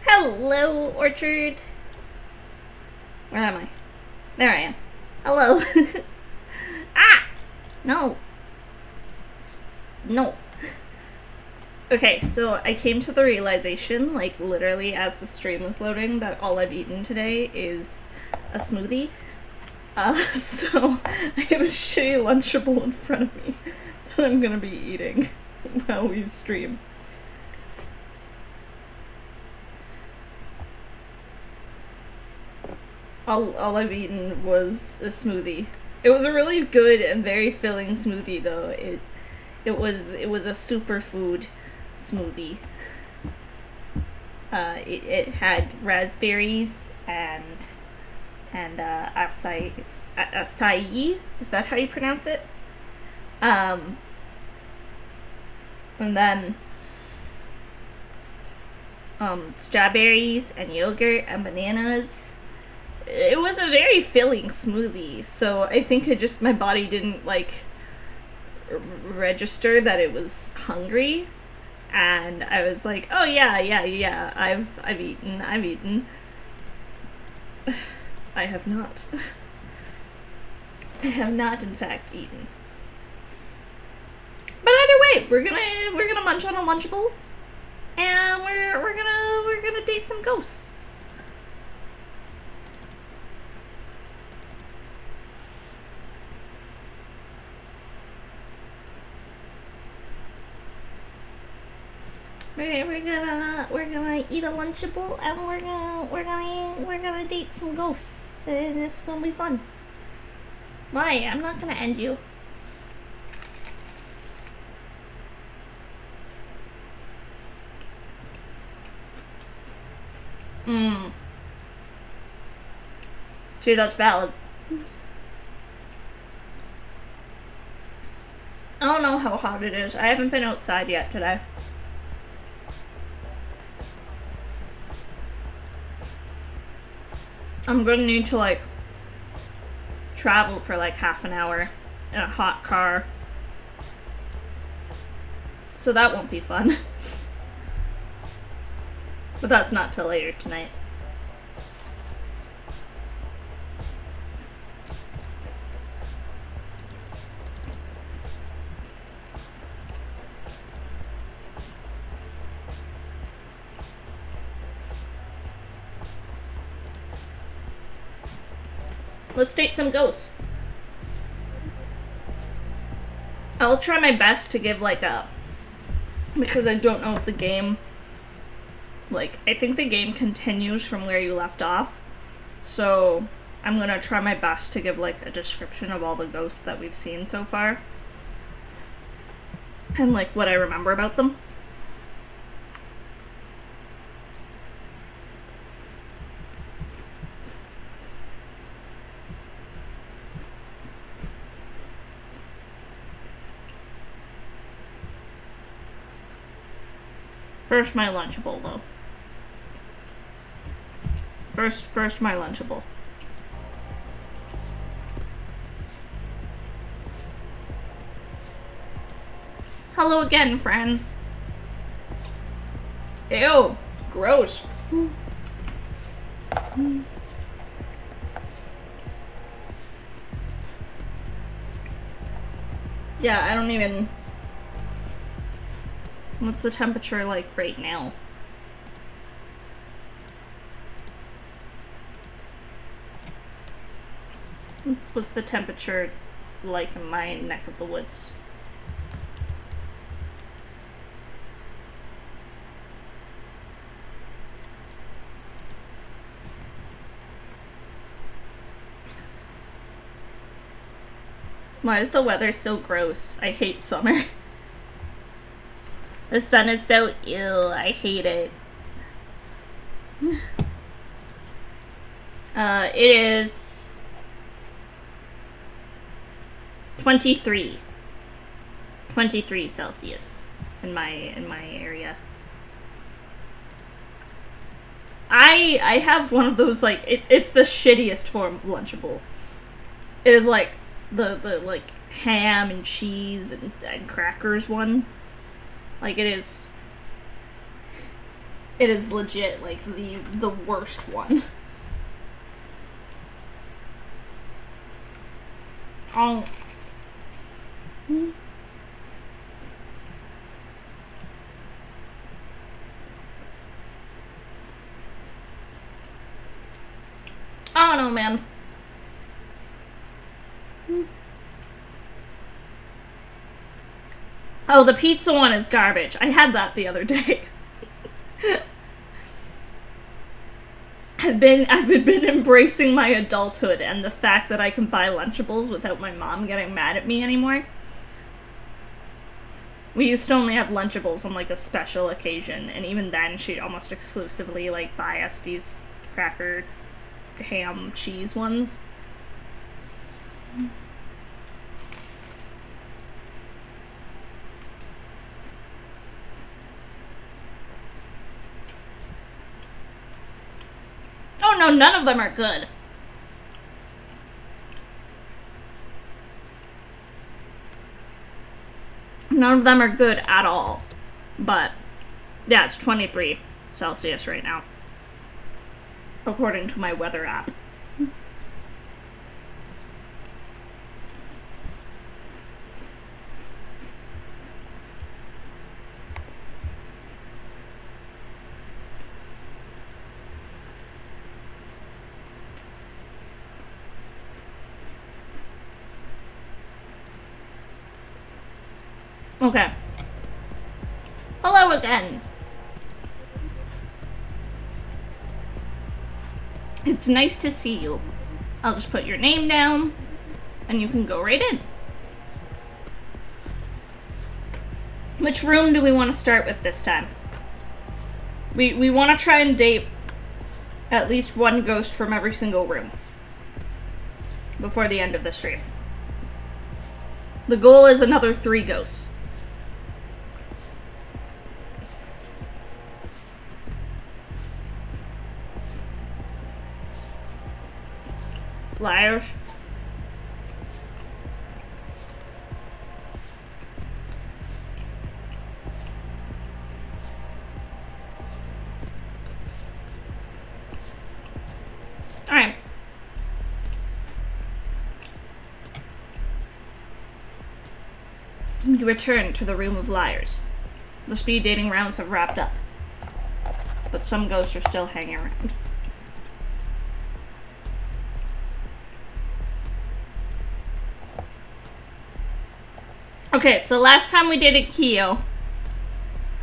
Hello, Orchard. Where am I? There I am. Hello. Ah! No. No. Okay, so I came to the realization, like literally as the stream was loading, that all I've eaten today is a smoothie. So I have a shitty Lunchable in front of me that I'm gonna be eating while we stream. All I've eaten was a smoothie. It was a really good and very filling smoothie, though. It was a superfood smoothie. It had raspberries and acai. Is that how you pronounce it? And then strawberries and yogurt and bananas. It was a very filling smoothie, so I think my body didn't like register that it was hungry, and I was like, oh yeah, I've eaten. I have not. I have not, in fact, eaten. But either way, we're gonna munch on a Lunchable, and we're gonna date some ghosts. We're gonna eat a Lunchable, and we're gonna date some ghosts, and it's gonna be fun. Why? I'm not gonna end you. See, that's valid. I don't know how hot it is. I haven't been outside yet today. I'm gonna need to, like, travel for, like, half an hour in a hot car. So that won't be fun. But that's not till later tonight. Let's date some ghosts. I'll try my best to give like because I don't know if the game, like, I think the game continues from where you left off. So I'm gonna try my best to give like a description of all the ghosts that we've seen so far. And like what I remember about them. First, my Lunchable, though. First, my Lunchable. Hello again, friend. Ew, gross. Yeah, I don't even... What's the temperature like right now? What's the temperature like in my neck of the woods? Why is the weather so gross? I hate summer. The sun is so ill. I hate it. It is 23 Celsius in my area. I have one of those, like, it's the shittiest form of Lunchable. It is like the like ham and cheese and crackers one. Like, it is It is legit, like, the worst one. Oh. I don't know, man. Oh, the pizza one is garbage. I had that the other day. I've been embracing my adulthood and the fact that I can buy Lunchables without my mom getting mad at me anymore. We used to only have Lunchables on, like, a special occasion, and even then she'd almost exclusively, like, buy us these cracker, ham, cheese ones. Oh no, none of them are good. None of them are good at all. But, yeah, it's 23 Celsius right now, according to my weather app. Okay. Hello again. It's nice to see you. I'll just put your name down, and you can go right in. Which room do we want to start with this time? We want to try and date at least one ghost from every single room before the end of the stream. The goal is another 3 ghosts. Liars. Alright. You return to the room of liars. The speed dating rounds have wrapped up, but some ghosts are still hanging around. Okay, so last time we dated Keo,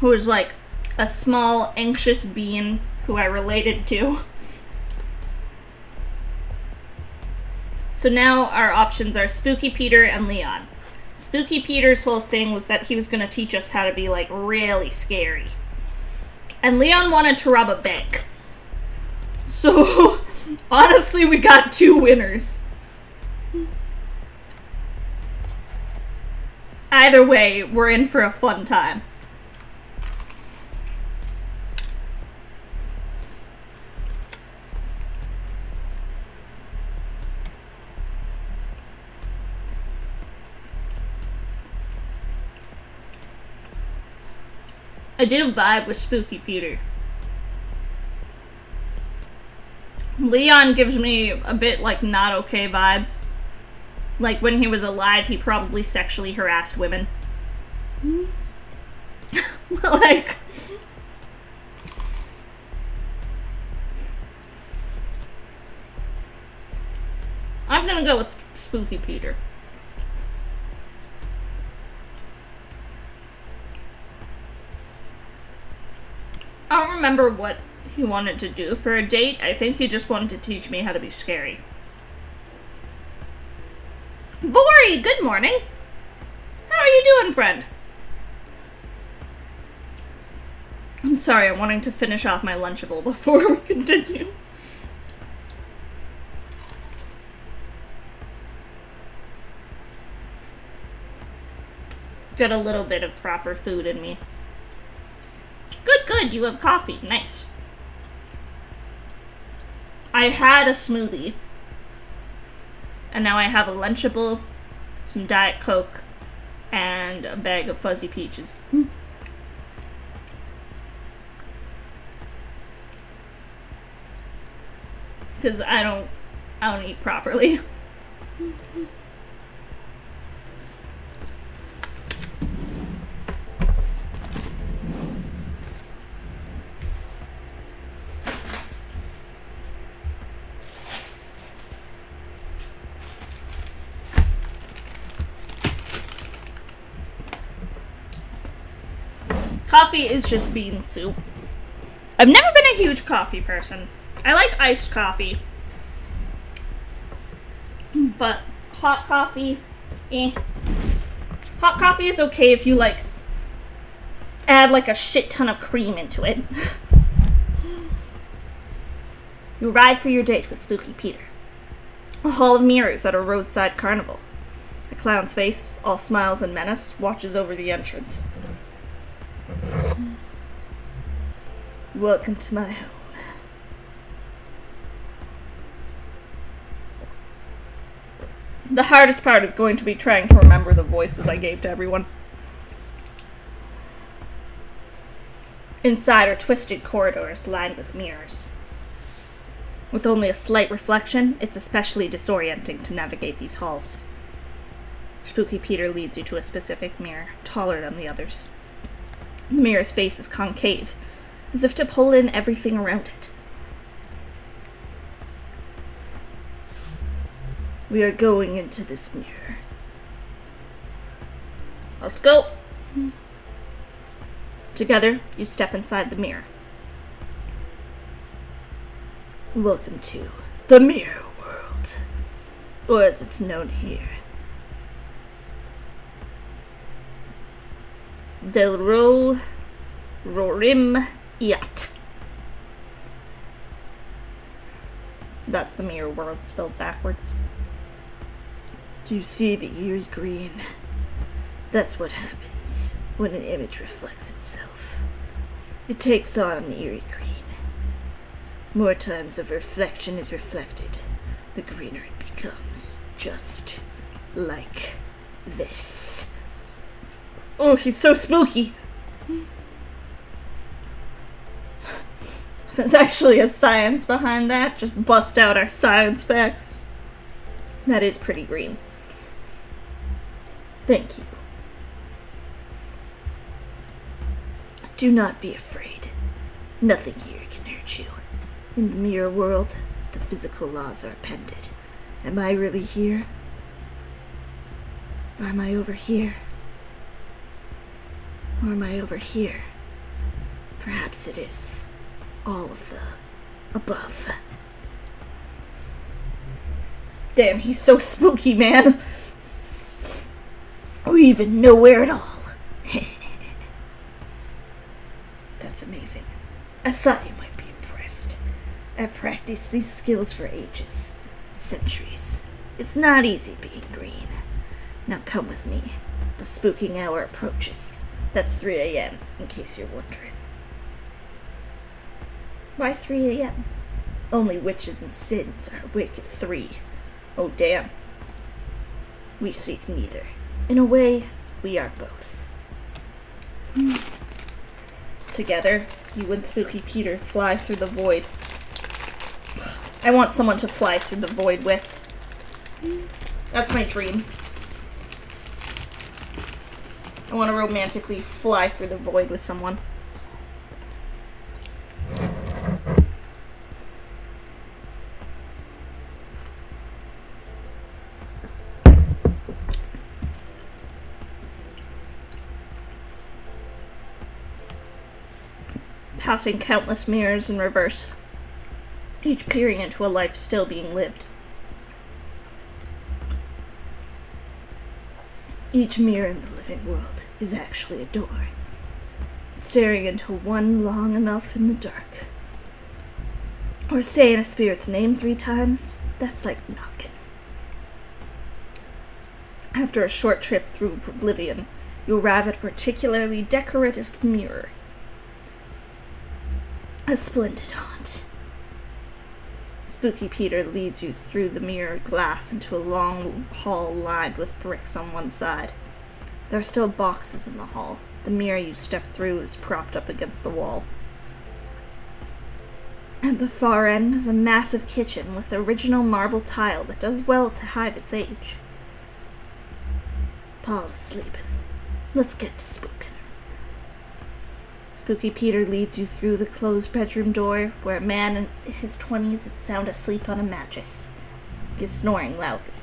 who was like a small, anxious being who I related to. So now our options are Spooky Peter and Leon. Spooky Peter's whole thing was that he was going to teach us how to be, like, really scary. And Leon wanted to rob a bank. So, honestly, we got 2 winners. Either way, we're in for a fun time. I do vibe with Spooky Peter. Leon gives me a bit, like, not okay vibes. Like, when he was alive, he probably sexually harassed women. Like... I'm gonna go with Spooky Peter. I don't remember what he wanted to do for a date. I think he just wanted to teach me how to be scary. Vori, good morning. How are you doing, friend? I'm sorry, I'm wanting to finish off my Lunchable before we continue. Got a little bit of proper food in me. Good, good, you have coffee. Nice. I had a smoothie. And now I have a Lunchable, some Diet Coke, and a bag of fuzzy peaches. because I don't eat properly. Coffee is just bean soup. I've never been a huge coffee person. I like iced coffee. But hot coffee, eh. Hot coffee is okay if you, like, add, like, a shit ton of cream into it. You arrive for your date with Spooky Peter. A hall of mirrors at a roadside carnival. A clown's face, all smiles and menace, watches over the entrance. Welcome to my home. The hardest part is going to be trying to remember the voices I gave to everyone. Inside are twisted corridors lined with mirrors. With only a slight reflection, it's especially disorienting to navigate these halls. Spooky Peter leads you to a specific mirror, taller than the others. The mirror's face is concave, as if to pull in everything around it. We are going into this mirror. Let's go! Together, you step inside the mirror. Welcome to the Mirror World, or as it's known here, Del Rorim Yacht. That's the Mirror World spelled backwards. Do you see the eerie green? That's what happens when an image reflects itself. It takes on an eerie green. More times the reflection is reflected, the greener it becomes. Just like this. Oh, he's so spooky! There's actually a science behind that. Just bust out our science facts. That is pretty green. Thank you. Do not be afraid. Nothing here can hurt you. In the mirror world, the physical laws are appended. Am I really here? Or am I over here? Or am I over here? Perhaps it is all of the above. Damn, he's so spooky, man. Or even nowhere at all. That's amazing. I thought you might be impressed. I've practiced these skills for ages, centuries. It's not easy being green. Now come with me. The spooking hour approaches. That's 3 a.m., in case you're wondering. Why 3 a.m.? Only witches and sins are awake at 3. Oh, damn. We seek neither. In a way, we are both. Together, you and Spooky Peter fly through the void. I want someone to fly through the void with. That's my dream. I want to romantically fly through the void with someone. Passing countless mirrors in reverse, each peering into a life still being lived. Each mirror in the living world is actually a door, staring into one long enough in the dark. Or saying a spirit's name 3 times, that's like knocking. After a short trip through oblivion, you arrive at a particularly decorative mirror. A splendid haunt. Spooky Peter leads you through the mirrored glass into a long hall lined with bricks on one side. There are still boxes in the hall. The mirror you step through is propped up against the wall. At the far end is a massive kitchen with original marble tile that does well to hide its age. Paul is sleeping. Let's get to spookin'. Spooky Peter leads you through the closed bedroom door, where a man in his 20s is sound asleep on a mattress. He is snoring loudly.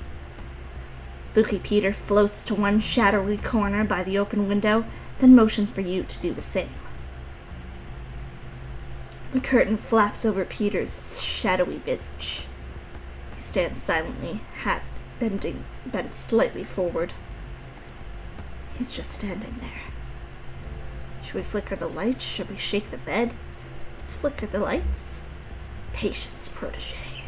Spooky Peter floats to one shadowy corner by the open window, then motions for you to do the same. The curtain flaps over Peter's shadowy visage. He stands silently, hat bent slightly forward. He's just standing there. Should we flicker the lights? Should we shake the bed? Let's flicker the lights. Patience, protege.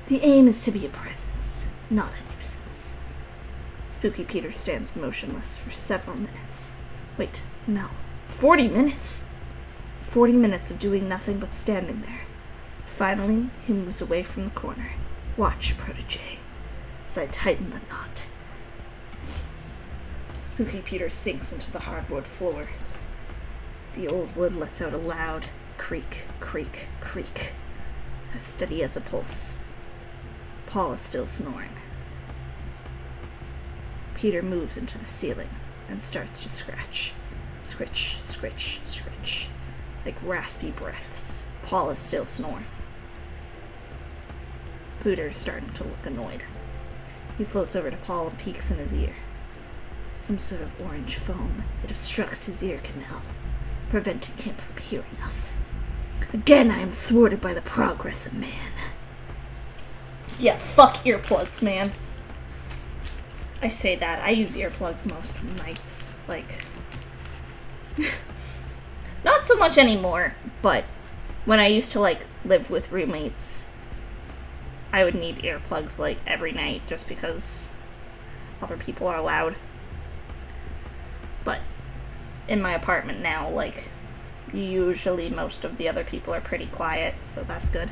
The aim is to be a presence, not a nuisance. Spooky Peter stands motionless for several minutes. Wait, no. 40 minutes? 40 minutes of doing nothing but standing there. Finally, he moves away from the corner. Watch, protege, as I tighten the knot. Spooky Peter sinks into the hardwood floor. The old wood lets out a loud creak, creak, creak, as steady as a pulse. Paul is still snoring. Peter moves into the ceiling and starts to scratch. Scritch, scritch, scritch, like raspy breaths. Paul is still snoring. Peter is starting to look annoyed. He floats over to Paul and peeks in his ear. Some sort of orange foam. It obstructs his ear canal, preventing him from hearing us. Again, I am thwarted by the progress of man. Yeah, fuck earplugs, man. I say that. I use earplugs most nights. Like, not so much anymore, but when I used to, like, live with roommates, I would need earplugs, like, every night just because other people are loud. But in my apartment now, like, usually most of the other people are pretty quiet, so that's good.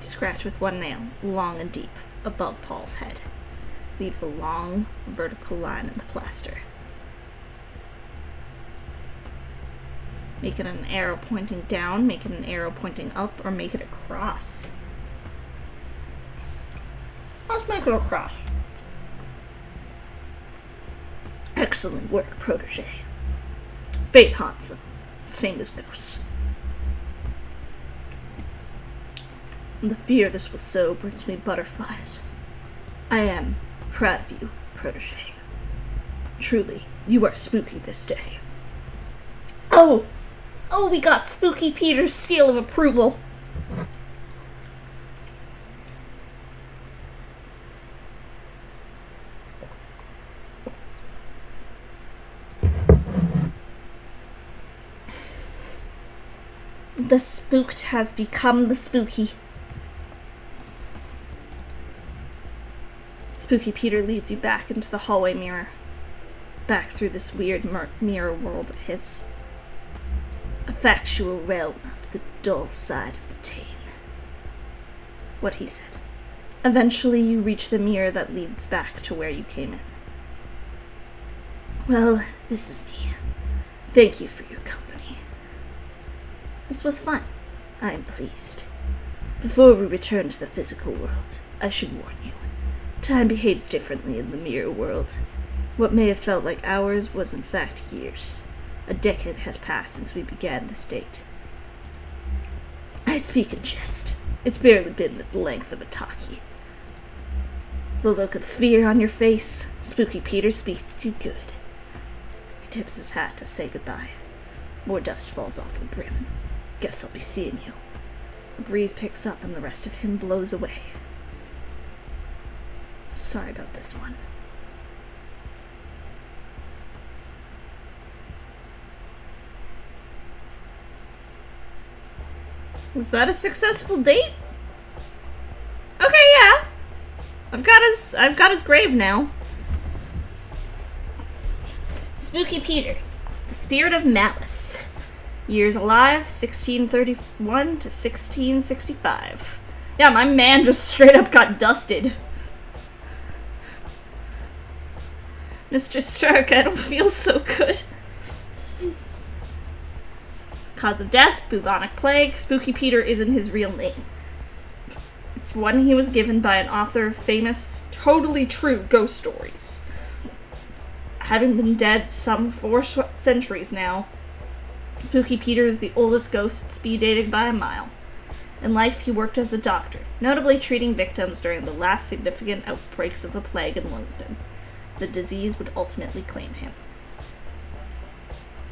You scratch with one nail, long and deep, above Paul's head. Leaves a long, vertical line in the plaster. Make it an arrow pointing down, make it an arrow pointing up, or make it a cross. Let's make it a cross. Excellent work, protege. Faith haunts them, same as ghosts. And the fear this will sow brings me butterflies. I am proud of you, protege. Truly, you are spooky this day. Oh! Oh, we got Spooky Peter's seal of approval. The spooked has become the spooky. Spooky Peter leads you back into the hallway mirror. Back through this weird mirror world of his. A factual realm of the dull side of the tane. What he said. Eventually you reach the mirror that leads back to where you came in. Well, this is me. Thank you for your company. This was fun. I am pleased. Before we return to the physical world, I should warn you. Time behaves differently in the mirror world. What may have felt like hours was in fact years. A decade has passed since we began this date. I speak in jest. It's barely been the length of a talkie. The look of fear on your face, Spooky Peter speaks you good. He tips his hat to say goodbye. More dust falls off the brim. Guess I'll be seeing you. A breeze picks up and the rest of him blows away. Sorry about this one. Was that a successful date? Okay, yeah. I've got his grave now. Spooky Peter, the spirit of malice. Years alive, 1631 to 1665. Yeah, my man just straight up got dusted. Mr. Stark, I don't feel so good. Cause of death, bubonic plague. Spooky Peter isn't his real name. It's one he was given by an author of famous, totally true ghost stories. Having been dead some 4 centuries now, Spooky Peter is the oldest ghost speed dating by a mile. In life, he worked as a doctor, notably treating victims during the last significant outbreaks of the plague in London. The disease would ultimately claim him.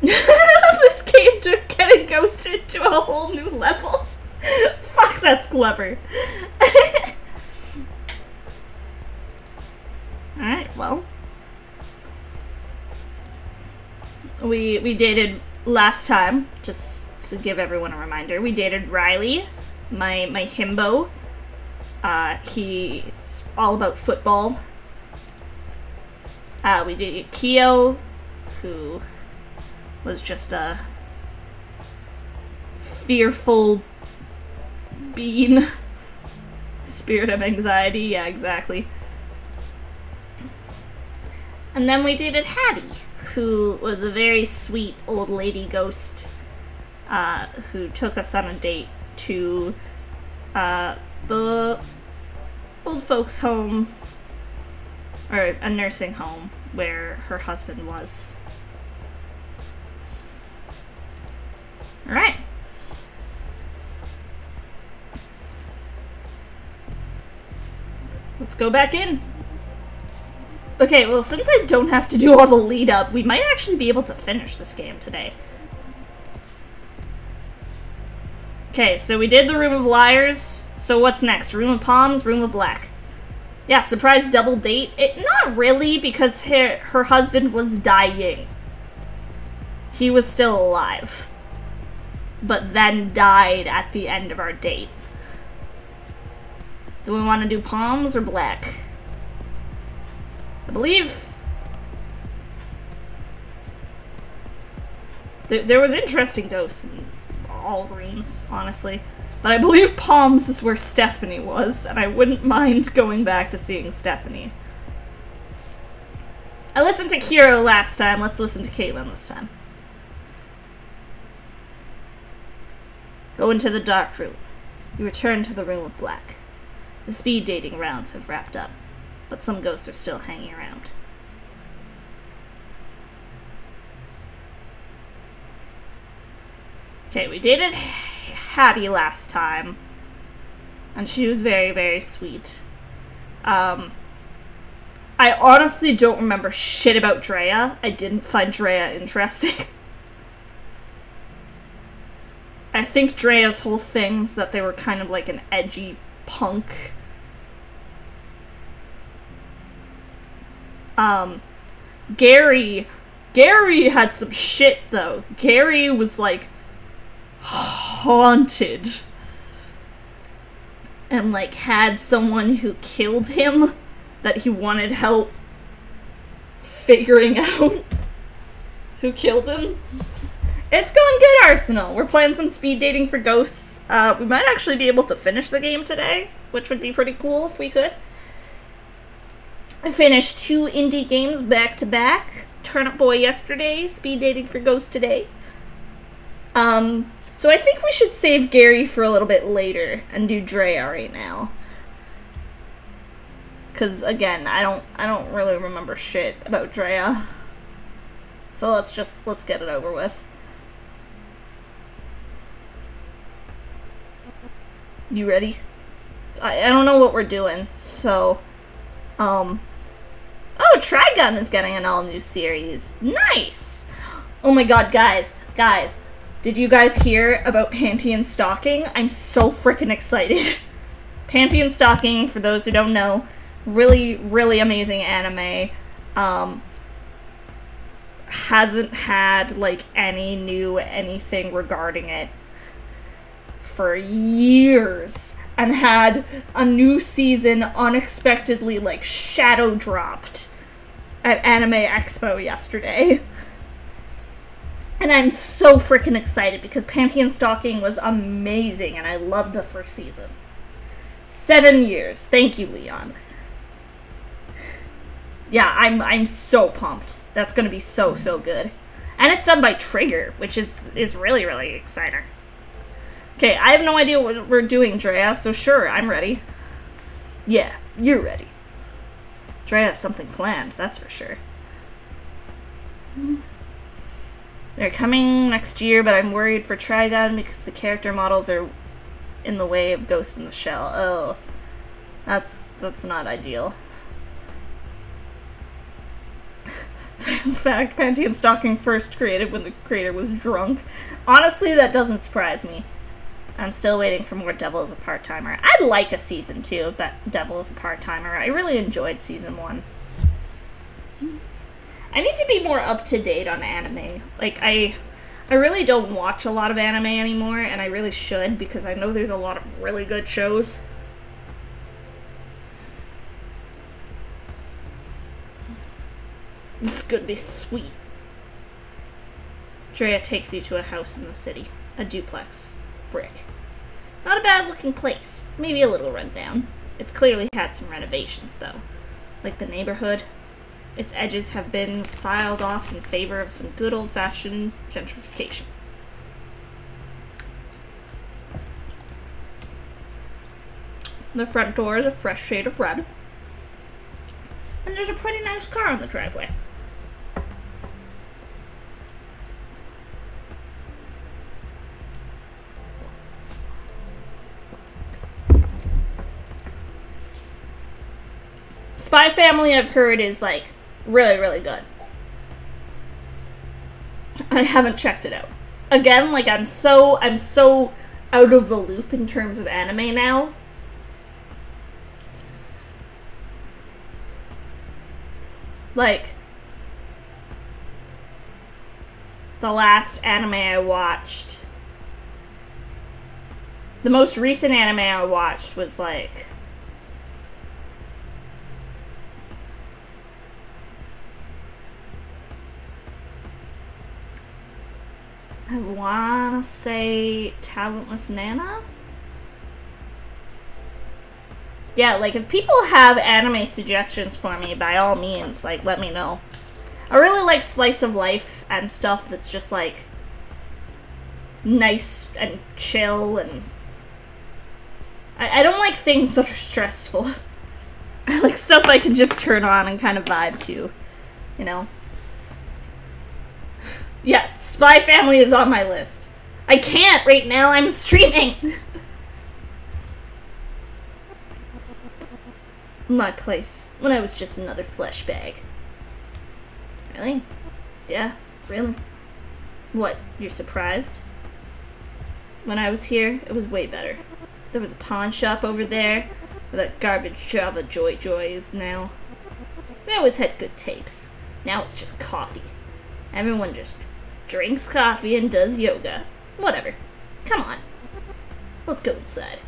This game took getting ghosted to a whole new level. Fuck, that's clever. Alright, well. We dated last time, just to give everyone a reminder. We dated Riley, my himbo. He's all about football. We dated Keo, who was just a fearful being. Spirit of anxiety, yeah, exactly. And then we dated Hattie, who was a very sweet old lady ghost, who took us on a date to the old folks' home, or a nursing home, where her husband was. Alright. Let's go back in. Okay, well, since I don't have to do all the lead up, we might actually be able to finish this game today. Okay, so we did the Room of Liars. So what's next? Room of Palms, Room of Black. Yeah, surprise double date. Not really, because her husband was dying. He was still alive. But then died at the end of our date. Do we want to do Palms or Black? I believe there was interesting ghosts in all rooms, honestly. But I believe Palms is where Stephanie was, and I wouldn't mind going back to seeing Stephanie. I listened to Kira last time, let's listen to Caitlin this time. Go into the dark room. You return to the Room of Black. The speed dating rounds have wrapped up, but some ghosts are still hanging around. Okay, we dated Hattie last time, and she was very, very sweet. I honestly don't remember shit about Drea. I didn't find Drea interesting. I think Drea's whole thing was that they were kind of like an edgy punk. Gary had some shit, though. Gary was, like, haunted. And, like, had someone who killed him that he wanted help figuring out who killed him. It's going good, Arsenal. We're playing some speed dating for ghosts. We might actually be able to finish the game today, which would be pretty cool if we could. I finished 2 indie games back to back. Turnip Boy yesterday, speed dating for ghosts today. So I think we should save Gary for a little bit later and do Drea right now. Cause again, I don't really remember shit about Drea. So let's get it over with. You ready? I don't know what we're doing, so oh, Trigun is getting an all-new series. Nice! Oh my god, guys, did you guys hear about Panty and Stalking? I'm so freaking excited. Panty and Stalking, for those who don't know, really, really amazing anime. Hasn't had, like, any new anything regarding it for years, and had a new season unexpectedly, like, shadow dropped at Anime Expo yesterday. And I'm so freaking excited because Panty and Stalking was amazing and I loved the first season. 7 years. Thank you, Leon. Yeah, I'm so pumped. That's gonna be so good. And it's done by Trigger, which is really, really exciting. Okay, I have no idea what we're doing, Drea, so sure, I'm ready. Yeah, you're ready. Drea has something planned, that's for sure. They're coming next year, but I'm worried for Trigon because the character models are in the way of Ghost in the Shell. Oh, that's not ideal. In fact, Pantheon Stalking first created when the creator was drunk. Honestly, that doesn't surprise me. I'm still waiting for more Devil as a Part-Timer. I'd like a Season 2 of Devil as a Part-Timer. I really enjoyed Season 1. I need to be more up-to-date on anime. Like, I really don't watch a lot of anime anymore, and I really should, because I know there's a lot of really good shows. This is gonna be sweet. Drea takes you to a house in the city. A duplex. Brick. Not a bad looking place. Maybe a little rundown. It's clearly had some renovations, though. Like the neighborhood. Its edges have been filed off in favor of some good old-fashioned gentrification. The front door is a fresh shade of red. And there's a pretty nice car on the driveway. Spy Family, I've heard, is like really, really good. I haven't checked it out. Again, like I'm so out of the loop in terms of anime now. Like the last anime I watched, the most recent anime I watched was like I wanna say Talentless Nana? Yeah, like, if people have anime suggestions for me, by all means, like, let me know. I really like slice of life and stuff that's just, like, nice and chill, and I don't like things that are stressful. I like stuff I can just turn on and kind of vibe to, you know? Yeah, Spy Family is on my list. I can't right now, I'm streaming! My place, when I was just another flesh bag. Really? Yeah, really? What, you're surprised? When I was here, it was way better. There was a pawn shop over there, where that garbage Java Joy is now. We always had good tapes. Now it's just coffee. Everyone just drinks coffee and does yoga. Whatever. Come on. Let's go inside.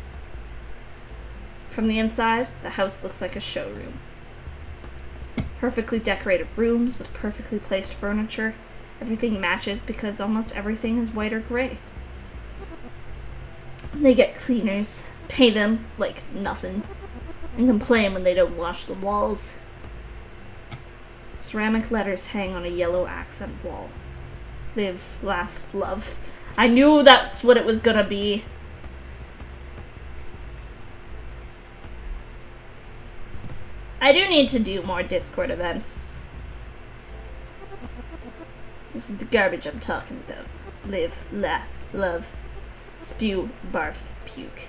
From the inside, the house looks like a showroom. Perfectly decorated rooms with perfectly placed furniture. Everything matches because almost everything is white or gray. They get cleaners, pay them like nothing, and complain when they don't wash the walls. Ceramic letters hang on a yellow accent wall. Live, laugh, love. I knew that's what it was gonna be. I do need to do more Discord events. This is the garbage I'm talking about. Live, laugh, love, spew, barf, puke.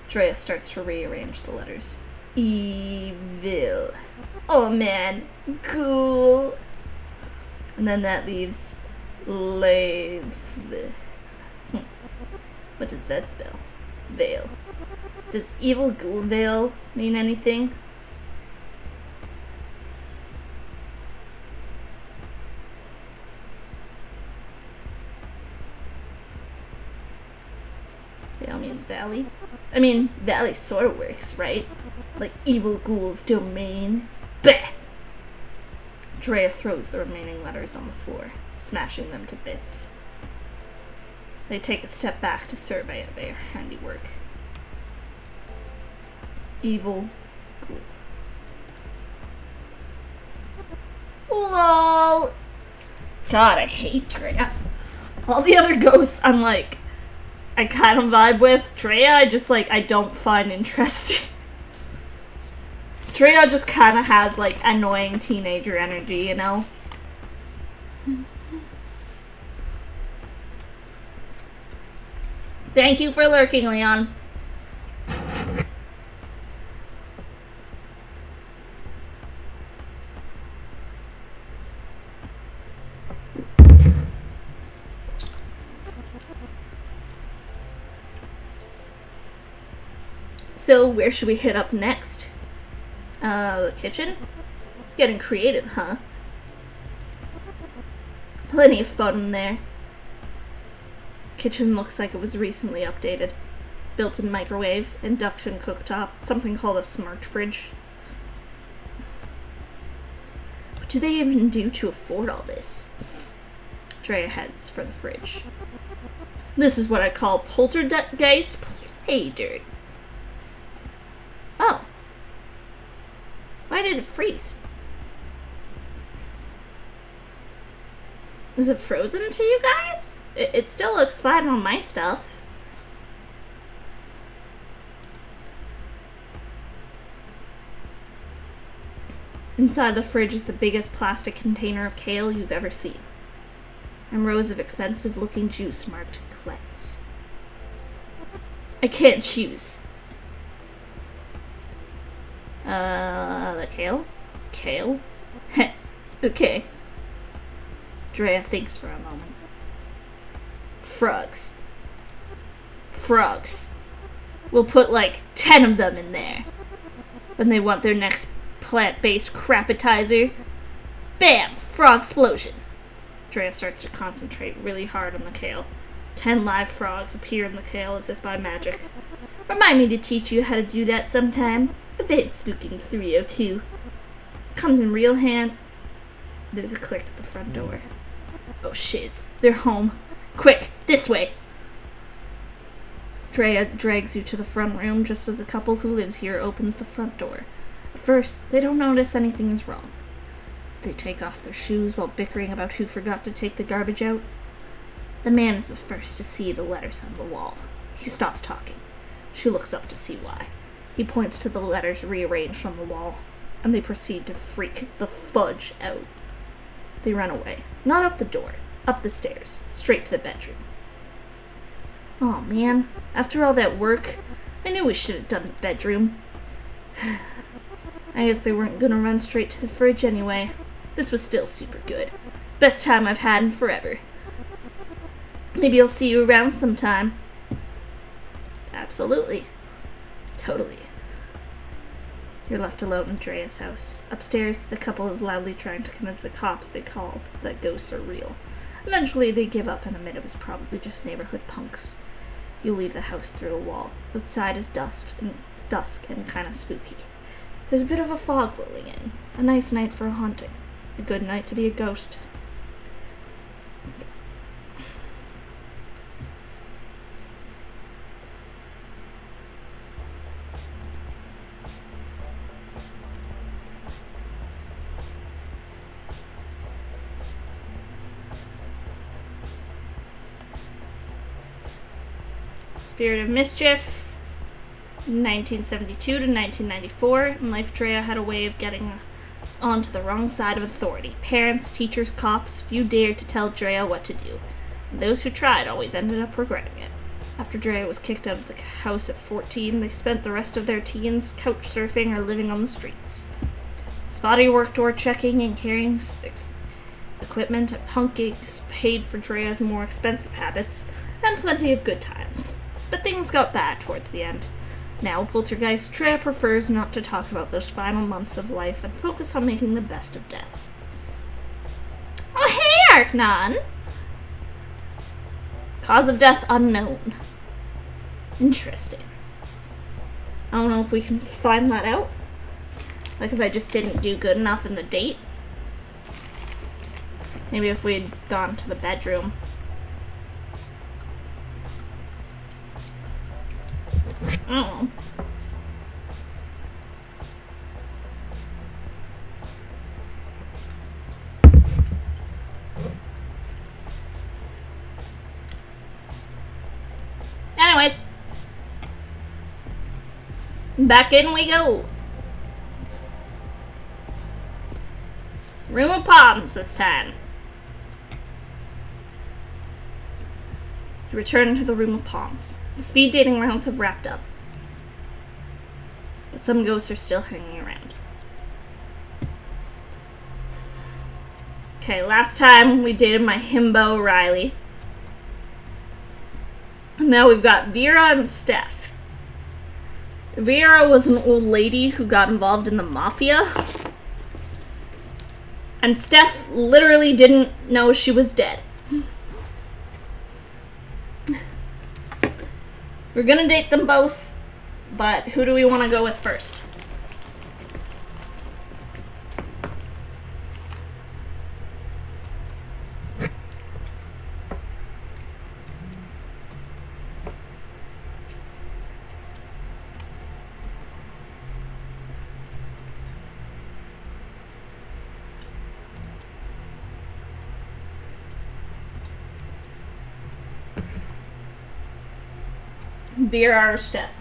Drea starts to rearrange the letters. Evil. Oh man, cool. And then that leaves Lave. What does that spell? Veil. Does evil ghoul veil mean anything? Veil means valley. I mean, valley sort of works, right? Like evil ghoul's domain. Bah! Drea throws the remaining letters on the floor, smashing them to bits. They take a step back to survey their handiwork. Evil ghoul. LOL. God, I hate Drea. All the other ghosts, I'm like, I kind of vibe with. Drea, I just like, I don't find interesting. Drea just kind of has like annoying teenager energy, you know? Thank you for lurking, Leon. So, where should we hit up next? The kitchen? Getting creative, huh? Plenty of fun in there. Kitchen looks like it was recently updated. Built-in microwave, induction cooktop, something called a smart fridge. What do they even do to afford all this? Drea heads for the fridge. This is what I call poltergeist play dirt. Oh. Why did it freeze? Is it frozen to you guys? It still looks fine on my stuff. Inside the fridge is the biggest plastic container of kale you've ever seen. And rows of expensive-looking juice marked cleanse. I can't choose. The kale? Kale? Heh, okay. Drea thinks for a moment. Frogs. Frogs. We'll put like 10 of them in there. When they want their next plant-based crapitizer. Bam! Frog explosion. Drea starts to concentrate really hard on the kale. 10 live frogs appear in the kale as if by magic. Remind me to teach you how to do that sometime. Event Spooking 302. Comes in real hand. There's a click at the front door. Oh shiz, they're home. Quick, this way. Drea drags you to the front room just as the couple who lives here opens the front door. At first, they don't notice anything is wrong. They take off their shoes while bickering about who forgot to take the garbage out. The man is the first to see the letters on the wall. He stops talking. She looks up to see why. He points to the letters rearranged on the wall, and they proceed to freak the fudge out. They run away. Not up the door. Up the stairs. Straight to the bedroom. Oh man, after all that work, I knew we should have done the bedroom. I guess they weren't gonna run straight to the fridge anyway. This was still super good. Best time I've had in forever. Maybe I'll see you around sometime. Absolutely. Totally. You're left alone in Drea's house. Upstairs, the couple is loudly trying to convince the cops they called that ghosts are real. Eventually, they give up and admit it was probably just neighborhood punks. You leave the house through a wall. Outside is dusk and kind of spooky. There's a bit of a fog rolling in. A nice night for a haunting. A good night to be a ghost. Spirit of Mischief, 1972 to 1994. In life, Drea had a way of getting onto the wrong side of authority. Parents, teachers, cops, few dared to tell Drea what to do. And those who tried always ended up regretting it. After Drea was kicked out of the house at 14, they spent the rest of their teens couch surfing or living on the streets. Spotty work door checking and carrying equipment at punk gigs paid for Drea's more expensive habits, and plenty of good times. But things got bad towards the end. Now, Poltergeist, Drea prefers not to talk about those final months of life and focus on making the best of death. Oh, hey, Arknon! Cause of death unknown. Interesting. I don't know if we can find that out. Like if I just didn't do good enough in the date. Maybe if we had gone to the bedroom. Oh. Back in we go. Room of Palms this time. Return to the Room of Palms. The speed dating rounds have wrapped up, but some ghosts are still hanging around. Okay, last time we dated my himbo, Riley. Now we've got Vera and Steph. Vera was an old lady who got involved in the mafia. And Steph literally didn't know she was dead. We're gonna date them both, but who do we want to go with first? Vera or Steph?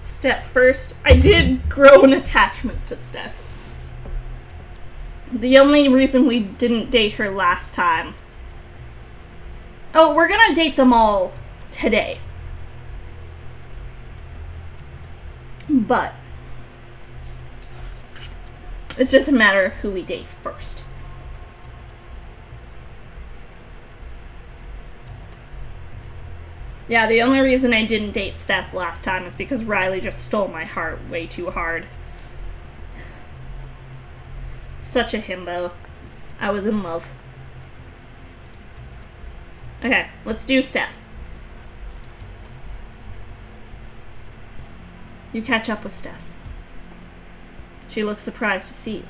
Steph first. I did grow an attachment to Steph. The only reason we didn't date her last time. Oh, we're gonna date them all today. But it's just a matter of who we date first. Yeah, the only reason I didn't date Steph last time is because Riley just stole my heart way too hard. Such a himbo. I was in love. Okay, let's do Steph. You catch up with Steph. She looks surprised to see you.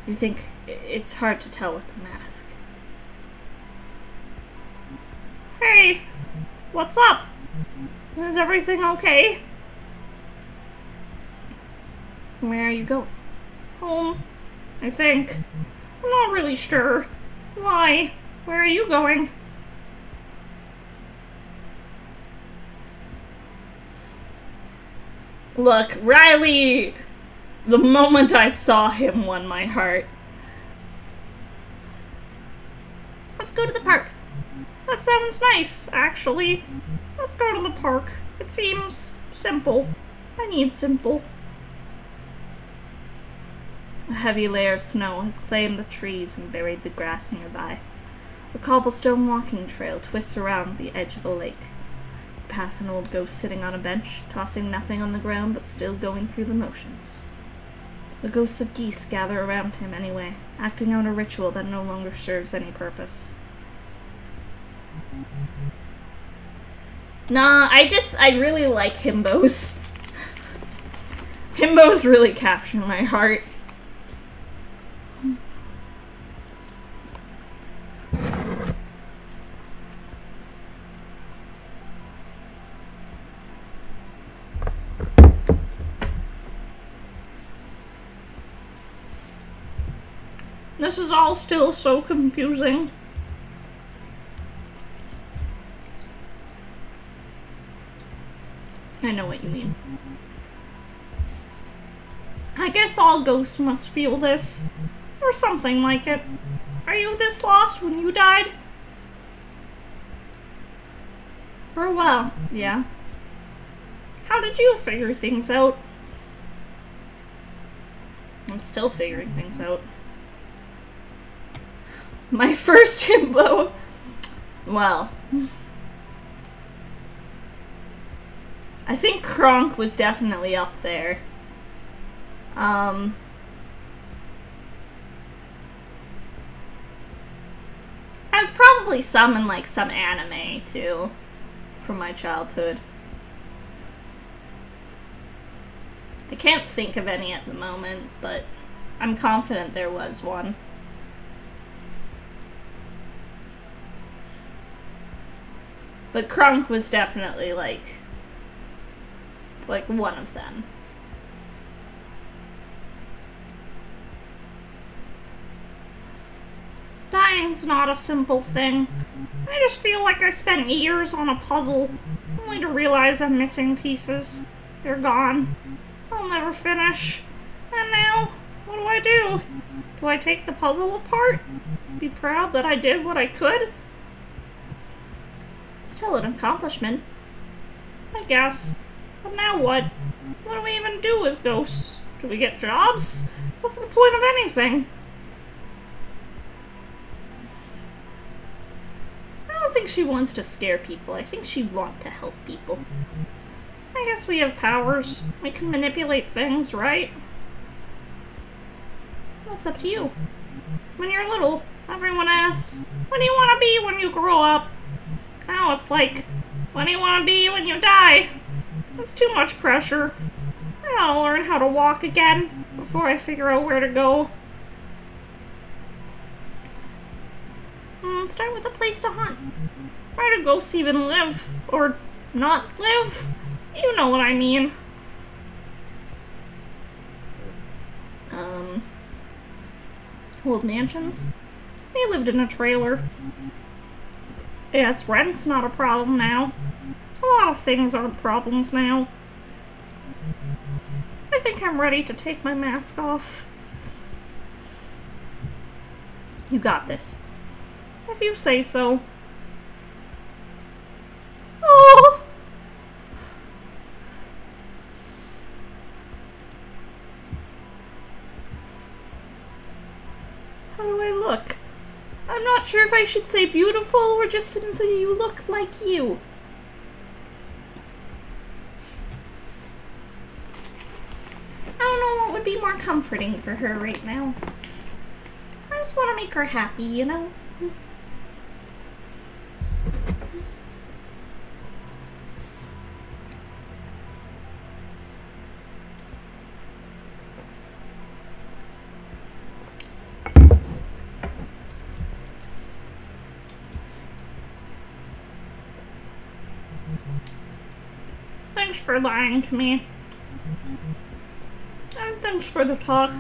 You think it's hard to tell with the mask. Hey, what's up? Is everything okay? Where are you going? Home, I think. I'm not really sure. Why? Where are you going? Look, Riley! The moment I saw him won my heart. Let's go to the park. That sounds nice, actually. Let's go to the park. It seems simple. I need simple. A heavy layer of snow has claimed the trees and buried the grass nearby. A cobblestone walking trail twists around the edge of the lake. You pass an old ghost sitting on a bench, tossing nothing on the ground but still going through the motions. The ghosts of geese gather around him anyway, acting out a ritual that no longer serves any purpose. Nah, I really like himbos. Himbos really capture my heart. This is all still so confusing. I know what you mean. I guess all ghosts must feel this. Or something like it. Are you this lost when you died? For a while, yeah. How did you figure things out? I'm still figuring things out. My first himbo. Well, I think Kronk was definitely up there. There's probably some in like some anime too, from my childhood. I can't think of any at the moment, but I'm confident there was one. But Kronk was definitely like one of them. Dying's not a simple thing. I just feel like I spent years on a puzzle, only to realize I'm missing pieces. They're gone. I'll never finish. And now, what do I do? Do I take the puzzle apart? Be proud that I did what I could? It's still an accomplishment, I guess. But now what? What do we even do as ghosts? Do we get jobs? What's the point of anything? I don't think she wants to scare people. I think she wants to help people. I guess we have powers. We can manipulate things, right? That's up to you. When you're little, everyone asks, what do you want to be when you grow up? Now it's like, what do you want to be when you die? It's too much pressure. I gotta learn how to walk again before I figure out where to go. Start with a place to hunt. Where do ghosts even live? Or not live? You know what I mean. Old mansions? They lived in a trailer. Yes, rent's not a problem now. A lot of things aren't problems now. I think I'm ready to take my mask off. You got this. If you say so. Oh! How do I look? I'm not sure if I should say beautiful or just simply you look like you. I don't know what would be more comforting for her right now. I just want to make her happy, you know? Thanks for lying to me. And thanks for the talk.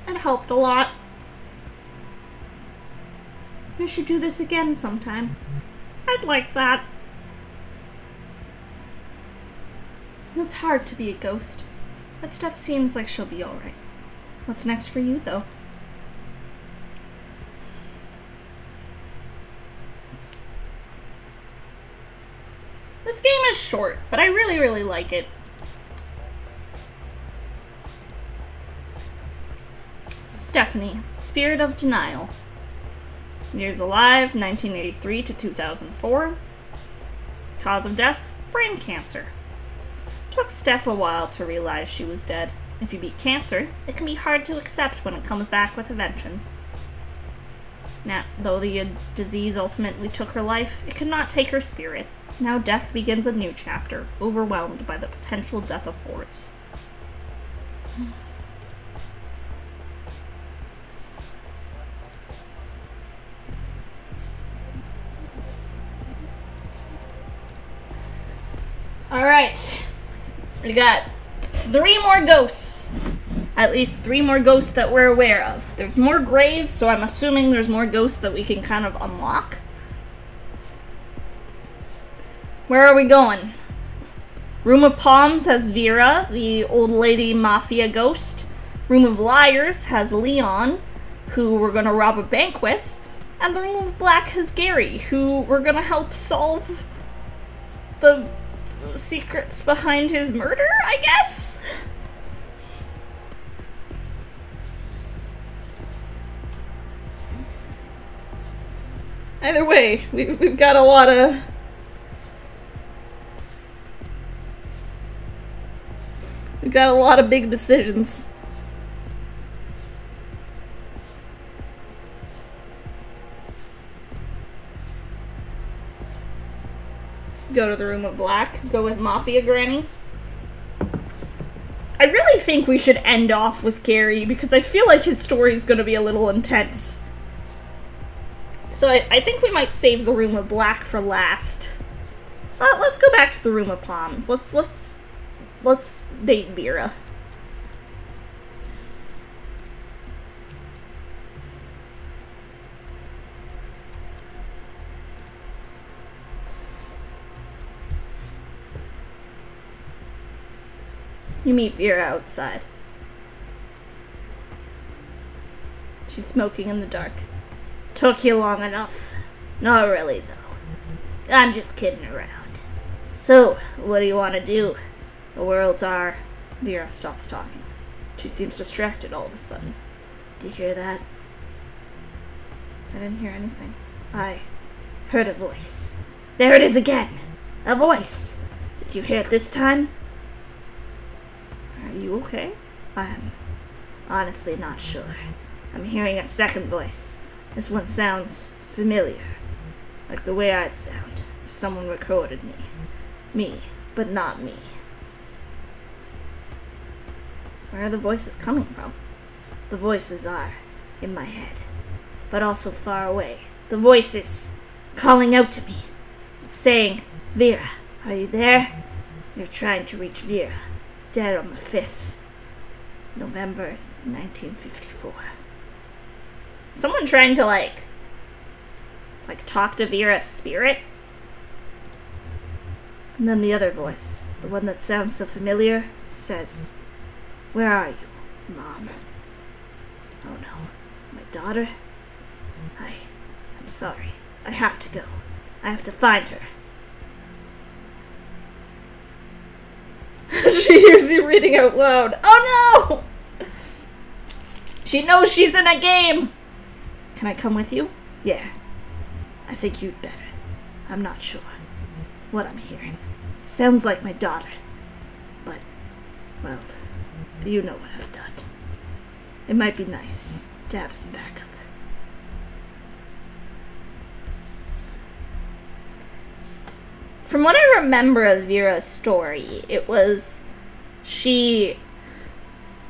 It helped a lot. We should do this again sometime. I'd like that. It's hard to be a ghost. That stuff seems like she'll be alright. What's next for you, though? This game is short, but I really, really like it. Stephanie, Spirit of Denial. Years alive, 1983 to 2004. Cause of death, brain cancer. Took Steph a while to realize she was dead. If you beat cancer, it can be hard to accept when it comes back with a vengeance. Now, though the disease ultimately took her life, it could not take her spirit. Now death begins a new chapter, overwhelmed by the potential death affords. Alright, we got 3 more ghosts. At least 3 more ghosts that we're aware of. There's more graves, so I'm assuming there's more ghosts that we can kind of unlock. Where are we going? Room of Palms has Vera, the old lady mafia ghost. Room of Liars has Leon, who we're gonna rob a bank with. And the Room of Black has Gary, who we're gonna help solve the secrets behind his murder, I guess? Either way, we've got a lot of... We've got a lot of big decisions. Go to the Room of Black. Go with Mafia Granny. I really think we should end off with Gary, because I feel like his story is going to be a little intense. So I think we might save the Room of Black for last. Let's go back to the Room of Palms. Let's date Vera. You meet Vera outside. She's smoking in the dark. Took you long enough. Not really, though. I'm just kidding around. So, what do you want to do? The world's our... Vera stops talking. She seems distracted all of a sudden. Do you hear that? I didn't hear anything. I heard a voice. There it is again! A voice! Did you hear it this time? Are you okay? I'm honestly not sure. I'm hearing a second voice. This one sounds familiar. Like the way I'd sound if someone recorded me. Me, but not me. Where are the voices coming from? The voices are in my head, but also far away. The voices calling out to me. It's saying, Vera, are you there? You're trying to reach Vera, dead on the 5th, November 1954. Someone trying to, like talk to Vera's spirit? And then the other voice, the one that sounds so familiar, says, where are you, Mom? Oh no, my daughter? I'm sorry. I have to go. I have to find her. She hears you reading out loud. Oh no! She knows she's in a game! Can I come with you? Yeah. I think you'd better. I'm not sure what I'm hearing. It sounds like my daughter. But, well, you know what I've done. It might be nice to have some backup. From what I remember of Vera's story, it was she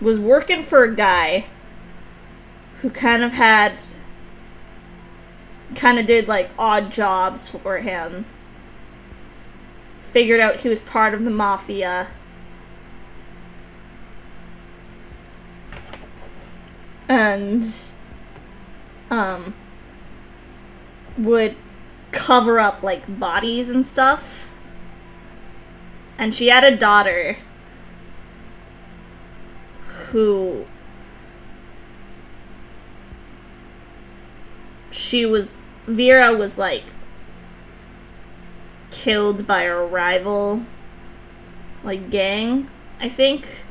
was working for a guy who kind of did like odd jobs for him. Figured out he was part of the mafia. And would cover up like bodies and stuff. And she had a daughter who Vera was like killed by a rival like gang, I think.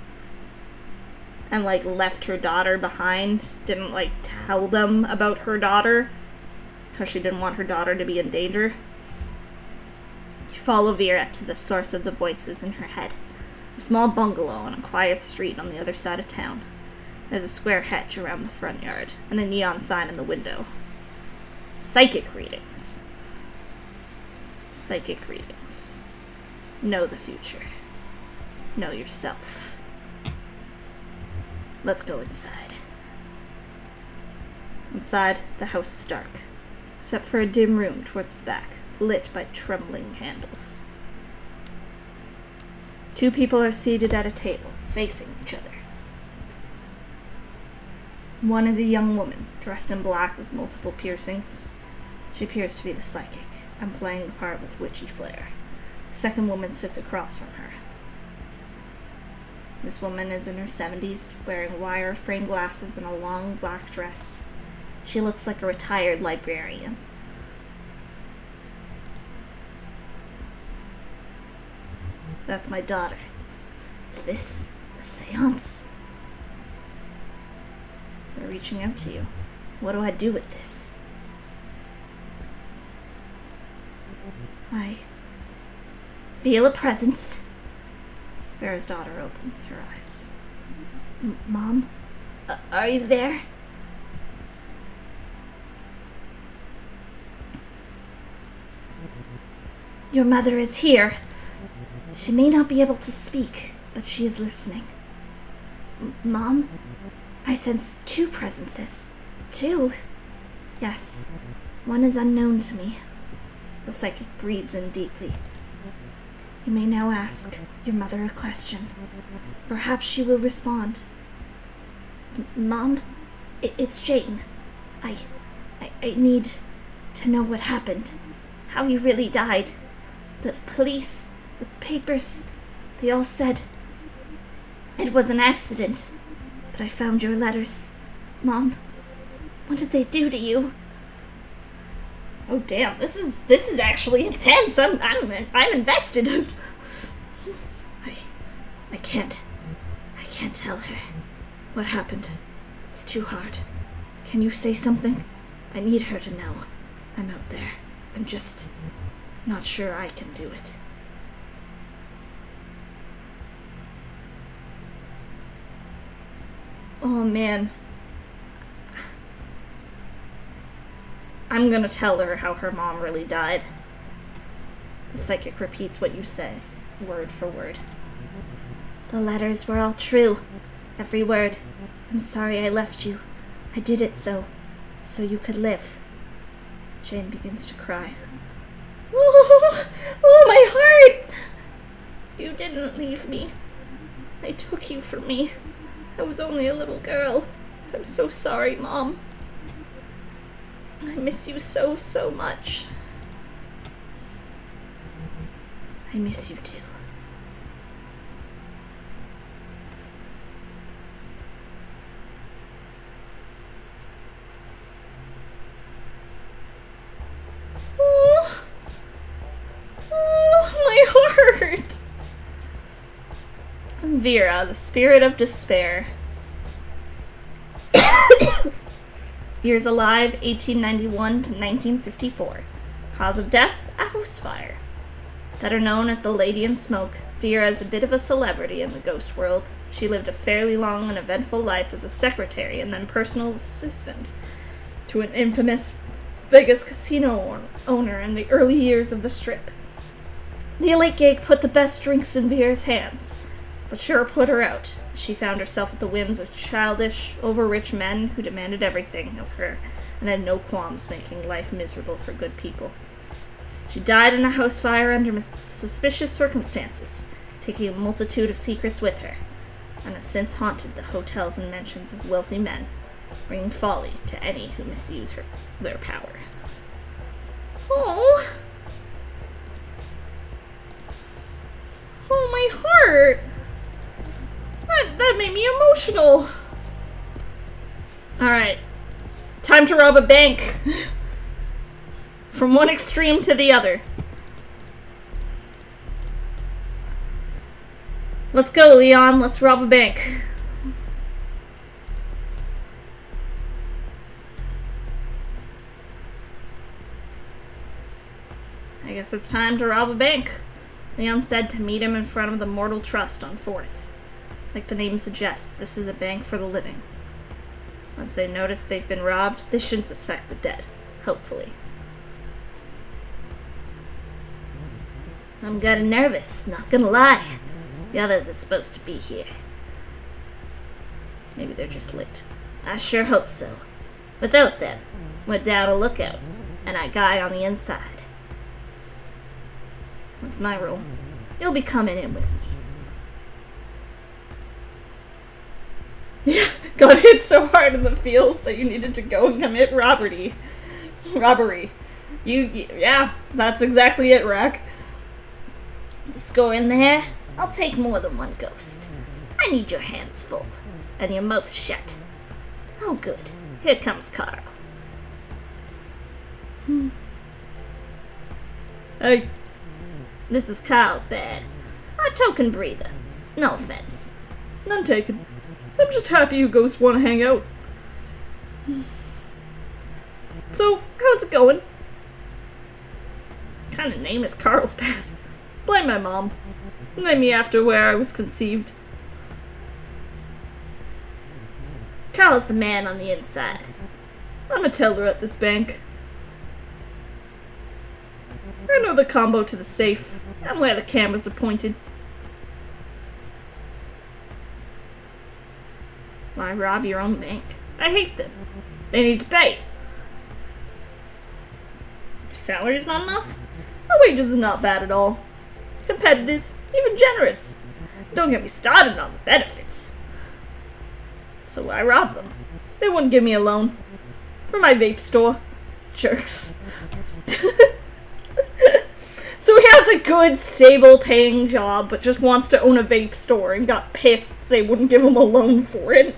And like left her daughter behind. Didn't like tell them about her daughter because she didn't want her daughter to be in danger. You follow Vera to the source of the voices in her head. A small bungalow on a quiet street on the other side of town. There's a square hedge around the front yard and a neon sign in the window. Psychic readings. Psychic readings. Know the future. Know yourself. Let's go inside. Inside, the house is dark, except for a dim room towards the back, lit by trembling candles. Two people are seated at a table, facing each other. One is a young woman, dressed in black with multiple piercings. She appears to be the psychic, and playing the part with witchy flair. The second woman sits across from her. This woman is in her 70s, wearing wire frame glasses and a long black dress. She looks like a retired librarian. That's my daughter. Is this a seance? They're reaching out to you. What do I do with this? I feel a presence. Vera's daughter opens her eyes. Mom? Are you there? Your mother is here. She may not be able to speak, but she is listening. Mom? I sense two presences. Two? Yes. One is unknown to me. The psychic breathes in deeply. You may now ask your mother a question. Perhaps she will respond. Mom? It's Jane. I need to know what happened. How you really died. The police, the papers, they all said It was an accident, but I found your letters. Mom, what did they do to you? Oh damn, this is actually intense. I'm invested. I can't tell her what happened. It's too hard. Can you say something? I need her to know. I'm out there. I'm just not sure I can do it. Oh man. I'm gonna tell her how her mom really died. The psychic repeats what you say, word for word. The letters were all true. Every word. I'm sorry I left you. I did it so you could live. Jane begins to cry. Oh, my heart! You didn't leave me. They took you from me. I was only a little girl. I'm so sorry, Mom. I miss you so, so much. I miss you too. My heart! Vera, the spirit of despair. Years alive, 1891 to 1954. Cause of death, a house fire. Better known as the Lady in Smoke, Vera is a bit of a celebrity in the ghost world. She lived a fairly long and eventful life as a secretary and then personal assistant to an infamous Vegas casino owner in the early years of the Strip. The elite gig put the best drinks in Vera's hands, but sure put her out. She found herself at the whims of childish, over-rich men who demanded everything of her and had no qualms making life miserable for good people. She died in a house fire under suspicious circumstances, taking a multitude of secrets with her, and has since haunted the hotels and mansions of wealthy men, bringing folly to any who misuse their power. Oh! Oh, my heart! That made me emotional! Alright. Time to rob a bank! From one extreme to the other. Let's go, Leon. Let's rob a bank. I guess it's time to rob a bank. Leon said to meet him in front of the Mortal Trust on 4th. Like the name suggests, this is a bank for the living. Once they notice they've been robbed, they shouldn't suspect the dead. Hopefully. I'm getting nervous, not gonna lie. The others are supposed to be here. Maybe they're just late. I sure hope so. Without them, we're down a lookout, and our guy on the inside. With my rule, you'll be coming in with me. Yeah, got hit so hard in the feels that you needed to go and commit robbery. Yeah, that's exactly it, Rack. Just go in there. I'll take more than one ghost. I need your hands full, and your mouth shut. Oh, good. Here comes Carl. Hey. This is Carl's bed. A token breather. No offense. None taken. I'm just happy you ghosts want to hang out. So, how's it going? What kind of name is Carlsbad? Blame my mom. Named me after where I was conceived. Carl's the man on the inside. I'm a teller at this bank. I know the combo to the safe, and where the cameras are pointed. Why rob your own bank? I hate them. They need to pay. Your salary's not enough? My wages is not bad at all. Competitive, even generous. Don't get me started on the benefits. So I robbed them. They wouldn't give me a loan. For my vape store. Jerks. So he has a good, stable, paying job, but just wants to own a vape store and got pissed they wouldn't give him a loan for it.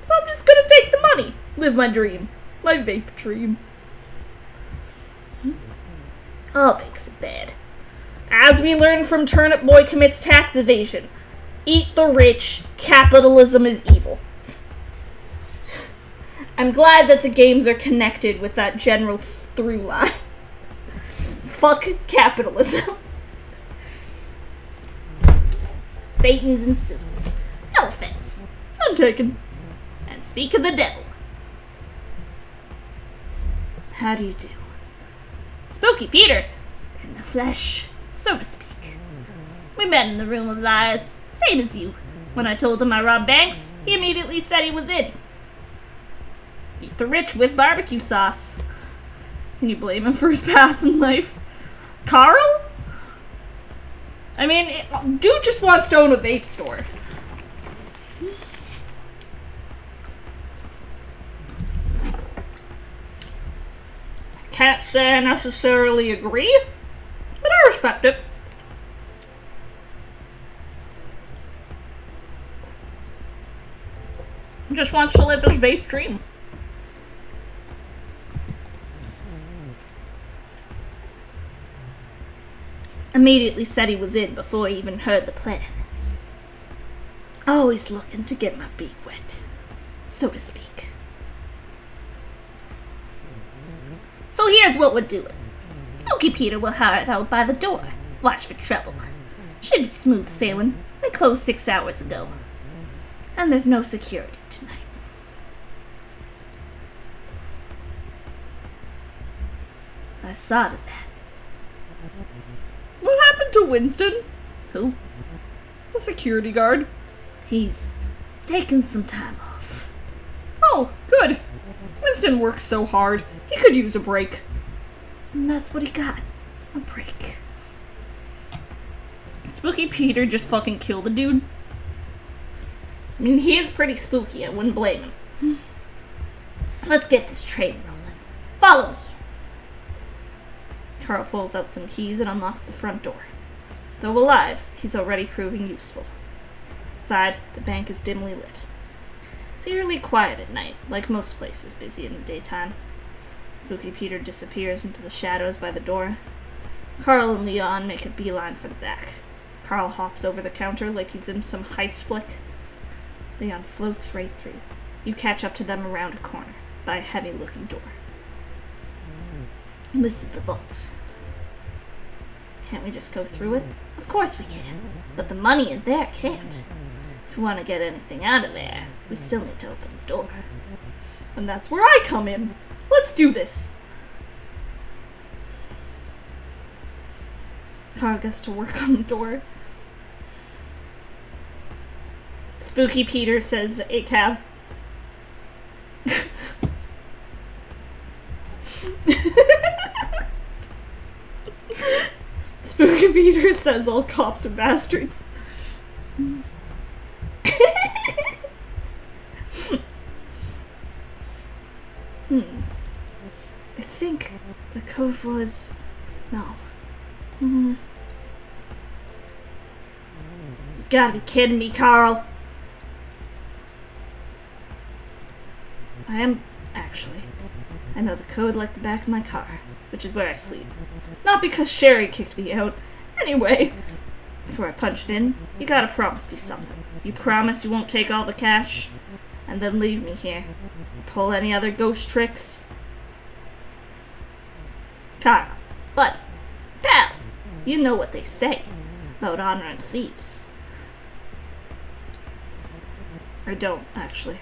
So I'm just gonna take the money. Live my dream. My vape dream. All banks are bad. As we learned from Turnip Boy Commits Tax Evasion, eat the rich, capitalism is evil. I'm glad that the games are connected with that general through line. Fuck capitalism. Satan's in suits. No offense. None taken. And speak of the devil. How do you do? Spooky Peter. In the flesh, so to speak. We met in the room of lies, same as you. When I told him I robbed banks, he immediately said he was in. Eat the rich with barbecue sauce. Can you blame him for his path in life? Carl? I mean, dude just wants to own a vape store. Can't say I necessarily agree, but I respect it. He just wants to live his vape dream. Immediately said he was in before he even heard the plan. Always looking to get my beak wet, so to speak. So here's what we're doing. Spooky Peter will hire it out by the door. Watch for trouble. Should be smooth sailing. They closed 6 hours ago. And there's no security tonight. I saw to that. What happened to Winston? Who? The security guard. He's taken some time off. Oh, good. Winston works so hard. He could use a break. And that's what he got. A break. Spooky Peter just fucking killed the dude. I mean, he is pretty spooky. I wouldn't blame him. Let's get this train rolling. Follow me. Carl pulls out some keys and unlocks the front door. Though alive, he's already proving useful. Inside, the bank is dimly lit. It's eerily quiet at night, like most places busy in the daytime. Spooky Peter disappears into the shadows by the door. Carl and Leon make a beeline for the back. Carl hops over the counter like he's in some heist flick. Leon floats right through. You catch up to them around a corner, by a heavy-looking door. This is the vault. Can't we just go through it? Of course we can, but the money in there can't. If we want to get anything out of there, we still need to open the door. And that's where I come in. Let's do this. Carl gets to work on the door. Spooky Peter says a cab. Spooky Peter says all cops are bastards. I think the code was... No. You gotta be kidding me, Carl. I am, actually. I know the code like the back of my car, which is where I sleep. Not because Sherry kicked me out. Anyway, before I punch it in, you gotta promise me something. You promise you won't take all the cash, and then leave me here. Pull any other ghost tricks. Carl, buddy, pal, you know what they say about honor and thieves. I don't, actually.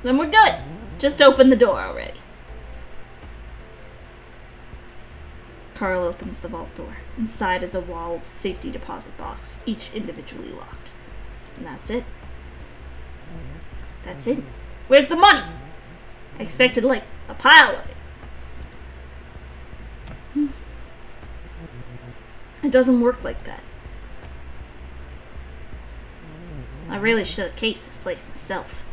Then we're good. Just open the door already. Carl opens the vault door. Inside is a wall of safety deposit box, each individually locked. And that's it. That's it. Where's the money? I expected, like, a pile of it. It doesn't work like that. I really should have cased this place myself.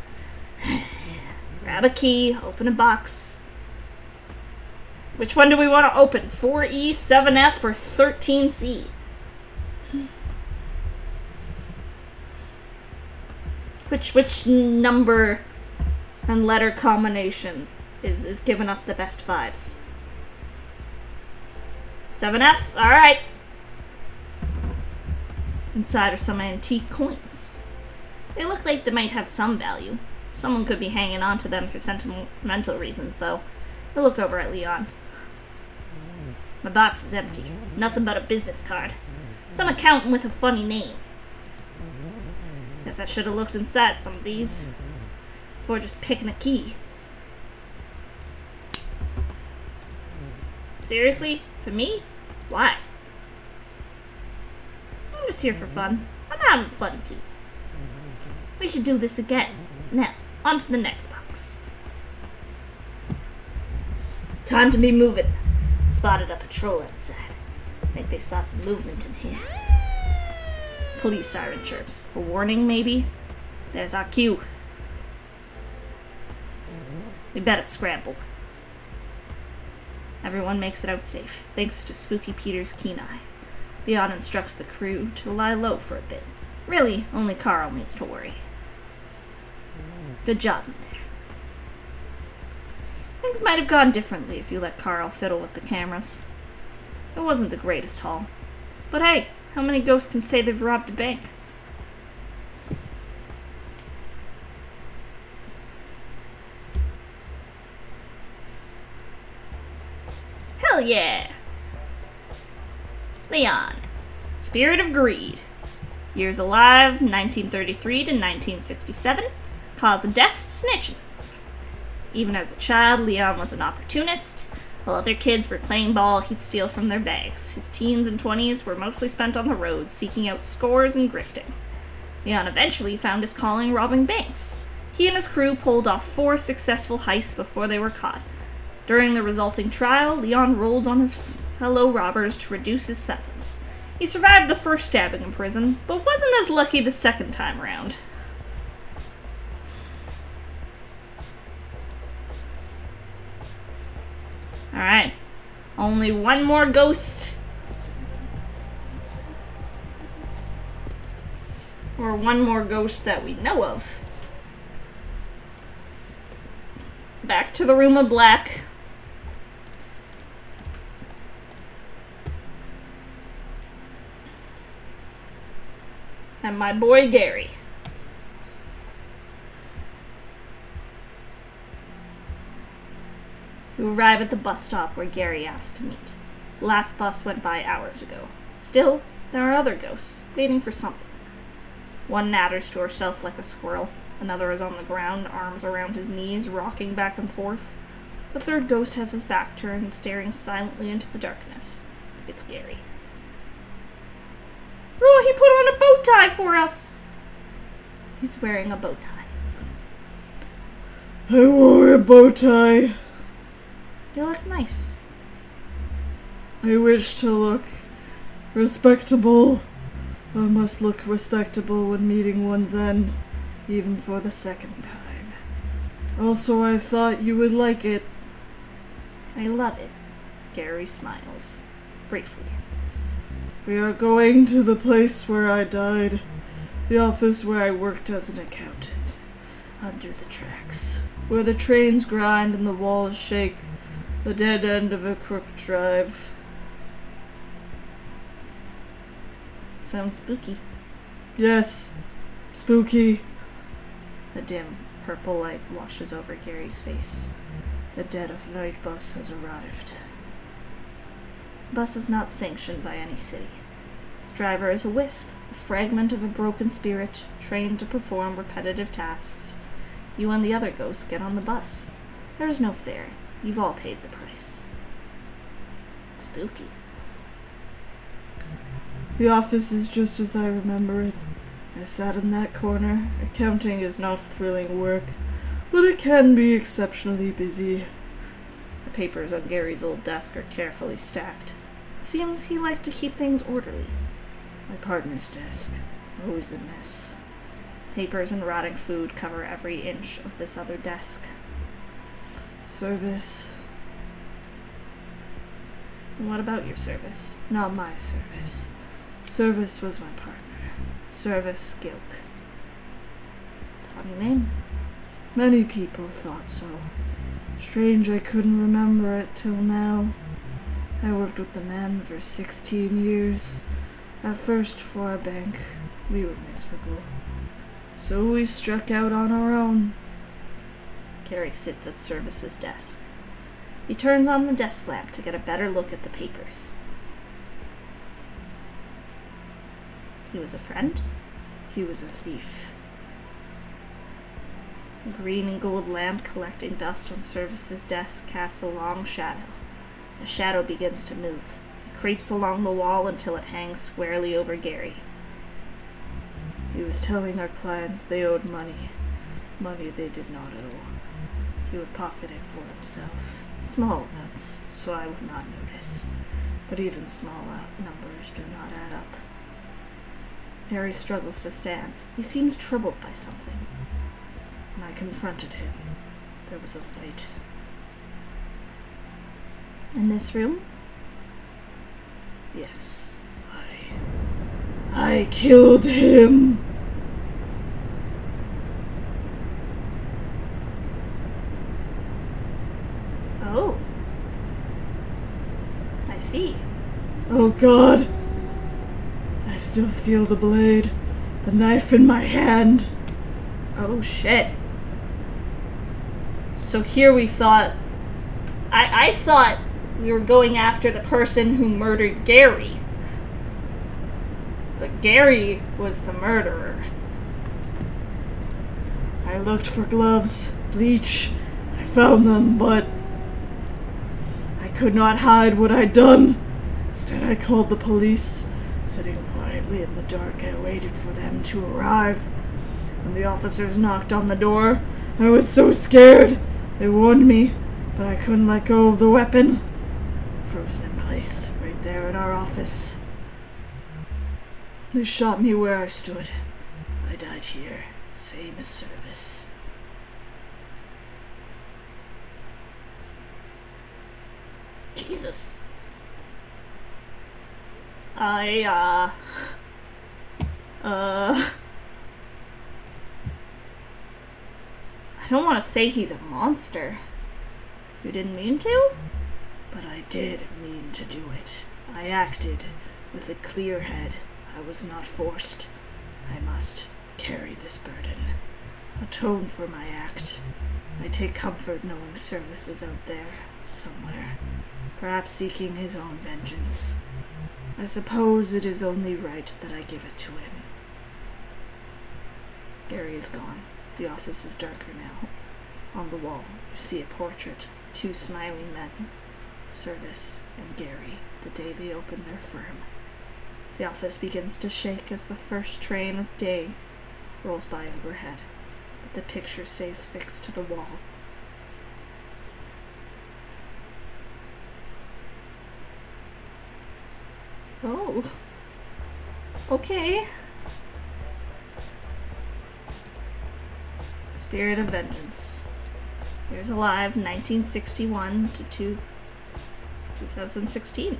Grab a key, open a box. Which one do we want to open? 4E, 7F, or 13C? Which number and letter combination is giving us the best vibes? 7F? Alright. Inside are some antique coins. They look like they might have some value. Someone could be hanging on to them for sentimental reasons, though. We'll look over at Leon. My box is empty. Nothing but a business card. Some accountant with a funny name. Guess I should have looked inside some of these before just picking a key. Seriously? For me? Why? I'm just here for fun. I'm having fun too. We should do this again. Now, on to the next box. Time to be moving. Spotted a patrol outside. Think they saw some movement in here. Police siren chirps. A warning, maybe? There's our cue. We better scramble. Everyone makes it out safe, thanks to Spooky Peter's keen eye. Leon instructs the crew to lie low for a bit. Really, only Carl needs to worry. Good job in there. Things might have gone differently if you let Carl fiddle with the cameras. It wasn't the greatest haul. But hey, how many ghosts can say they've robbed a bank? Hell yeah! Leon. Spirit of Greed. Years alive, 1933 to 1967. Cause of death, snitching. Even as a child, Leon was an opportunist. While other kids were playing ball, he'd steal from their bags. His teens and 20s were mostly spent on the road, seeking out scores and grifting. Leon eventually found his calling robbing banks. He and his crew pulled off 4 successful heists before they were caught. During the resulting trial, Leon rolled on his fellow robbers to reduce his sentence. He survived the first stabbing in prison, but wasn't as lucky the second time around. Alright. Only one more ghost. Or one more ghost that we know of. Back to the room of black. And my boy Gary. We arrive at the bus stop where Gary asked to meet. The last bus went by hours ago. Still, there are other ghosts, waiting for something. One natters to herself like a squirrel. Another is on the ground, arms around his knees, rocking back and forth. The third ghost has his back turned, staring silently into the darkness. It's Gary. Oh, he put on a bow tie for us! He's wearing a bow tie. I wore a bow tie. You look nice. I wish to look respectable. One must look respectable when meeting one's end, even for the second time. Also, I thought you would like it. I love it. Gary smiles. Briefly. We are going to the place where I died. The office where I worked as an accountant. Under the tracks. Where the trains grind and the walls shake. The dead end of a crook drive. Sounds spooky. Yes. Spooky. A dim, purple light washes over Gary's face. The dead of night bus has arrived. Bus is not sanctioned by any city. Its driver is a wisp, a fragment of a broken spirit, trained to perform repetitive tasks. You and the other ghosts get on the bus. There is no fare. You've all paid the price. Spooky. The office is just as I remember it. I sat in that corner. Accounting is not thrilling work, but it can be exceptionally busy. The papers on Gary's old desk are carefully stacked. It seems he liked to keep things orderly. My partner's desk. Always a mess. Papers and rotting food cover every inch of this other desk. Service. And what about your service? Not my service. Service was my partner. Service Gilk. Funny name. Many people thought so. Strange I couldn't remember it till now. I worked with the man for 16 years. At first, for our bank, we were miserable. So we struck out on our own. Gary sits at Service's desk. He turns on the desk lamp to get a better look at the papers. He was a friend? He was a thief. The green and gold lamp collecting dust on Service's desk casts a long shadow. The shadow begins to move. It creeps along the wall until it hangs squarely over Gary. He was telling our clients they owed money. Money they did not owe. He would pocket it for himself. Small amounts, so I would not notice. But even small numbers do not add up. Gary struggles to stand. He seems troubled by something. When I confronted him, there was a fight. In this room? Yes, I killed him! Oh. I see. Oh God! I still feel the blade, the knife in my hand. Oh shit. So here we thought... I thought we were going after the person who murdered Gary. But Gary was the murderer. I looked for gloves, bleach. I found them, but I could not hide what I'd done. Instead, I called the police. Sitting quietly in the dark, I waited for them to arrive. When the officers knocked on the door, I was so scared. They warned me, but I couldn't let go of the weapon. Frozen in place, right there in our office. They shot me where I stood. I died here, same as Service. Jesus. I don't want to say he's a monster. You didn't mean to? But I did mean to do it. I acted with a clear head. I was not forced. I must carry this burden. Atone for my act. I take comfort knowing Service is out there, somewhere, perhaps seeking his own vengeance. I suppose it is only right that I give it to him. Gary is gone. The office is darker now. On the wall, you see a portrait. 2 smiling men. Service and Gary, the day they opened their firm. The office begins to shake as the first train of day rolls by overhead, but the picture stays fixed to the wall. Oh. Okay. Spirit of Vengeance. Here's alive, 1961 to 2016.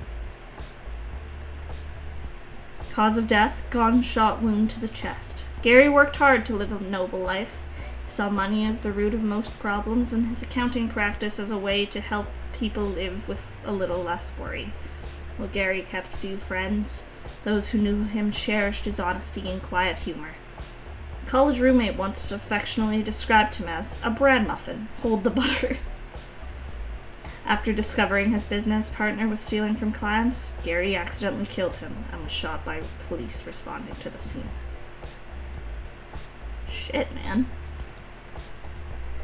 Cause of death, gunshot wound to the chest. Gary worked hard to live a noble life. He saw money as the root of most problems and his accounting practice as a way to help people live with a little less worry. While Gary kept few friends, those who knew him cherished his honesty and quiet humor. A college roommate once affectionately described him as a bran muffin, hold the butter. After discovering his business partner was stealing from clients, Gary accidentally killed him and was shot by police responding to the scene. Shit, man.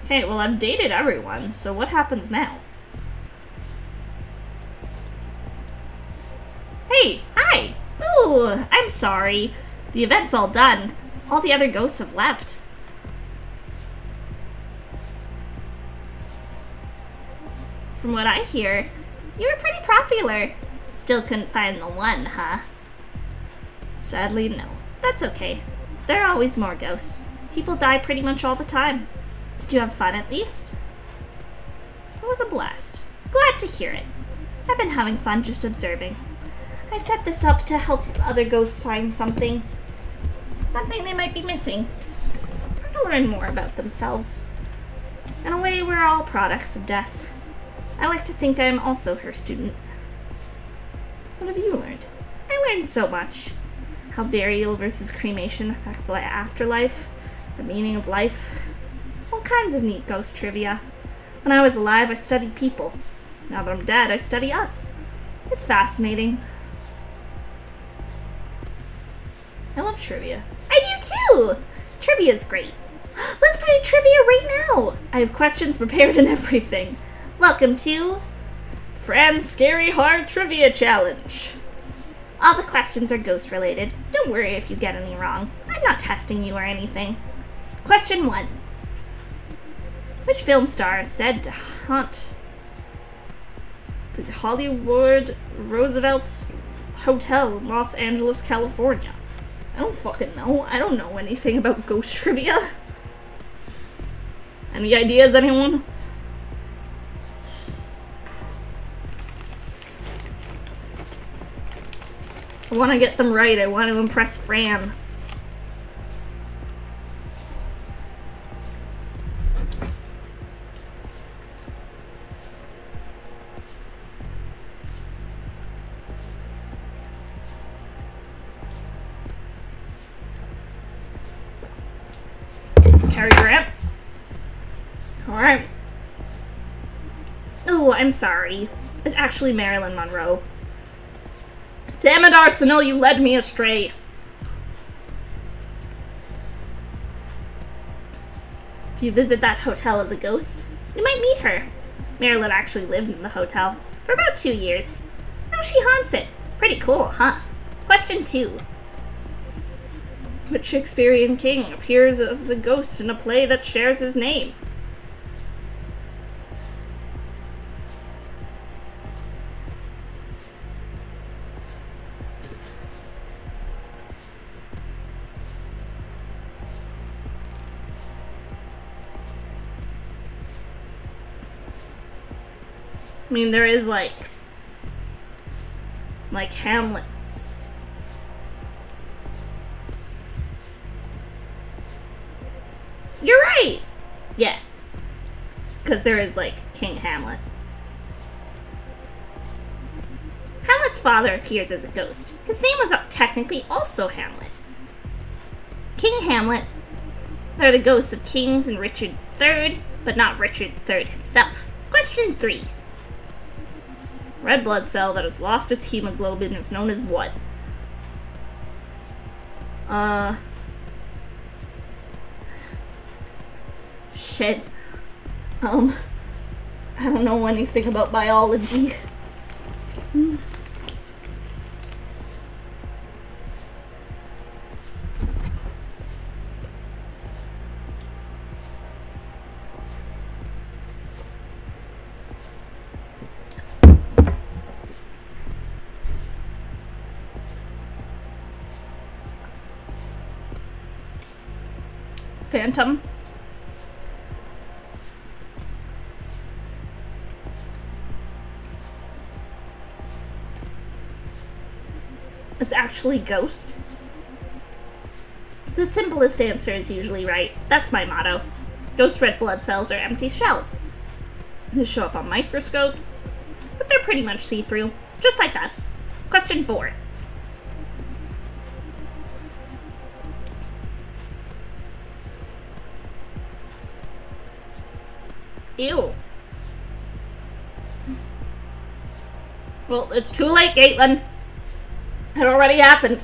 Okay, well, I've dated everyone, so what happens now? Hey, hi! Ooh, I'm sorry. The event's all done. All the other ghosts have left. From what I hear, you were pretty popular. Still couldn't find the one, huh? Sadly, no. That's okay. There are always more ghosts. People die pretty much all the time. Did you have fun at least? It was a blast. Glad to hear it. I've been having fun just observing. I set this up to help other ghosts find something they might be missing, or to learn more about themselves. In a way, we're all products of death. I like to think I am also her student. What have you learned? I learned so much. How burial versus cremation affect the afterlife, the meaning of life, all kinds of neat ghost trivia. When I was alive, I studied people. Now that I'm dead, I study us. It's fascinating. I love trivia. I do too! Trivia's great. Let's play trivia right now! I have questions prepared and everything. Welcome to Fran's Scary Hard Trivia Challenge. All the questions are ghost related. Don't worry if you get any wrong. I'm not testing you or anything. Question 1. Which film star is said to haunt the Hollywood Roosevelt Hotel in Los Angeles, California? I don't fucking know. I don't know anything about ghost trivia. Any ideas, anyone? I want to get them right. I want to impress Fran. Cary Grant. Alright. Oh, I'm sorry. It's actually Marilyn Monroe. Damn it, Arsenal, you led me astray. If you visit that hotel as a ghost, you might meet her. Marilyn actually lived in the hotel for about 2 years. Now she haunts it. Pretty cool, huh? Question 2. Which Shakespearean king appears as a ghost in a play that shares his name? I mean, there is like Hamlet's. You're right! Yeah. Because there is like King Hamlet. Hamlet's father appears as a ghost. His name was technically also Hamlet. King Hamlet are the ghosts of kings and Richard III, but not Richard III himself. Question 3. Red blood cell that has lost its hemoglobin is known as what? Shit. I don't know anything about biology. Phantom. It's actually ghost. The simplest answer is usually right. That's my motto. Ghost red blood cells are empty shells. They show up on microscopes, but they're pretty much see-through, just like us. Question 4. Ew. Well, it's too late, Caitlin. It already happened.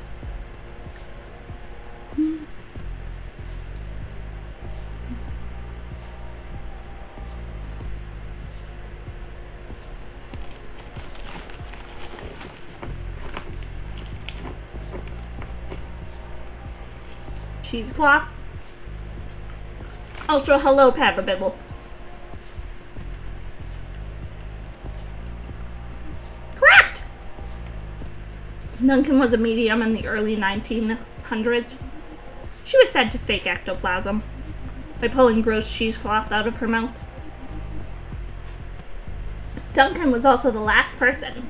Cheesecloth. Also, hello, Papa Bibble. Correct! Duncan was a medium in the early 1900s. She was said to fake ectoplasm by pulling gross cheesecloth out of her mouth. Duncan was also the last person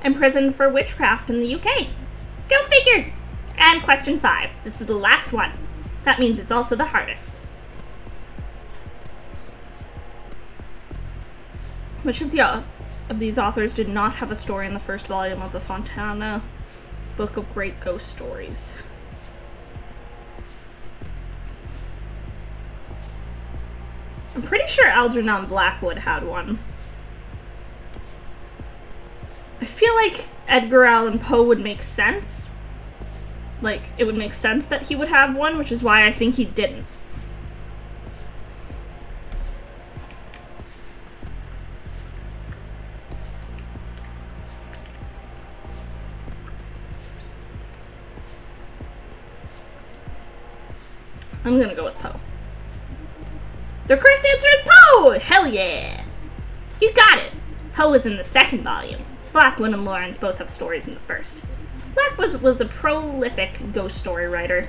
imprisoned for witchcraft in the UK. Go figure! And question 5. This is the last one. That means it's also the hardest. Which of these authors did not have a story in the first volume of the Fontana Book of Great Ghost Stories? I'm pretty sure Algernon Blackwood had one. I feel like Edgar Allan Poe would make sense. Like, it would make sense that he would have one, which is why I think he didn't. I'm gonna go with Poe. The correct answer is Poe! Hell yeah! You got it! Poe was in the second volume. Blackwood and Lawrence both have stories in the first. Blackwood was a prolific ghost story writer,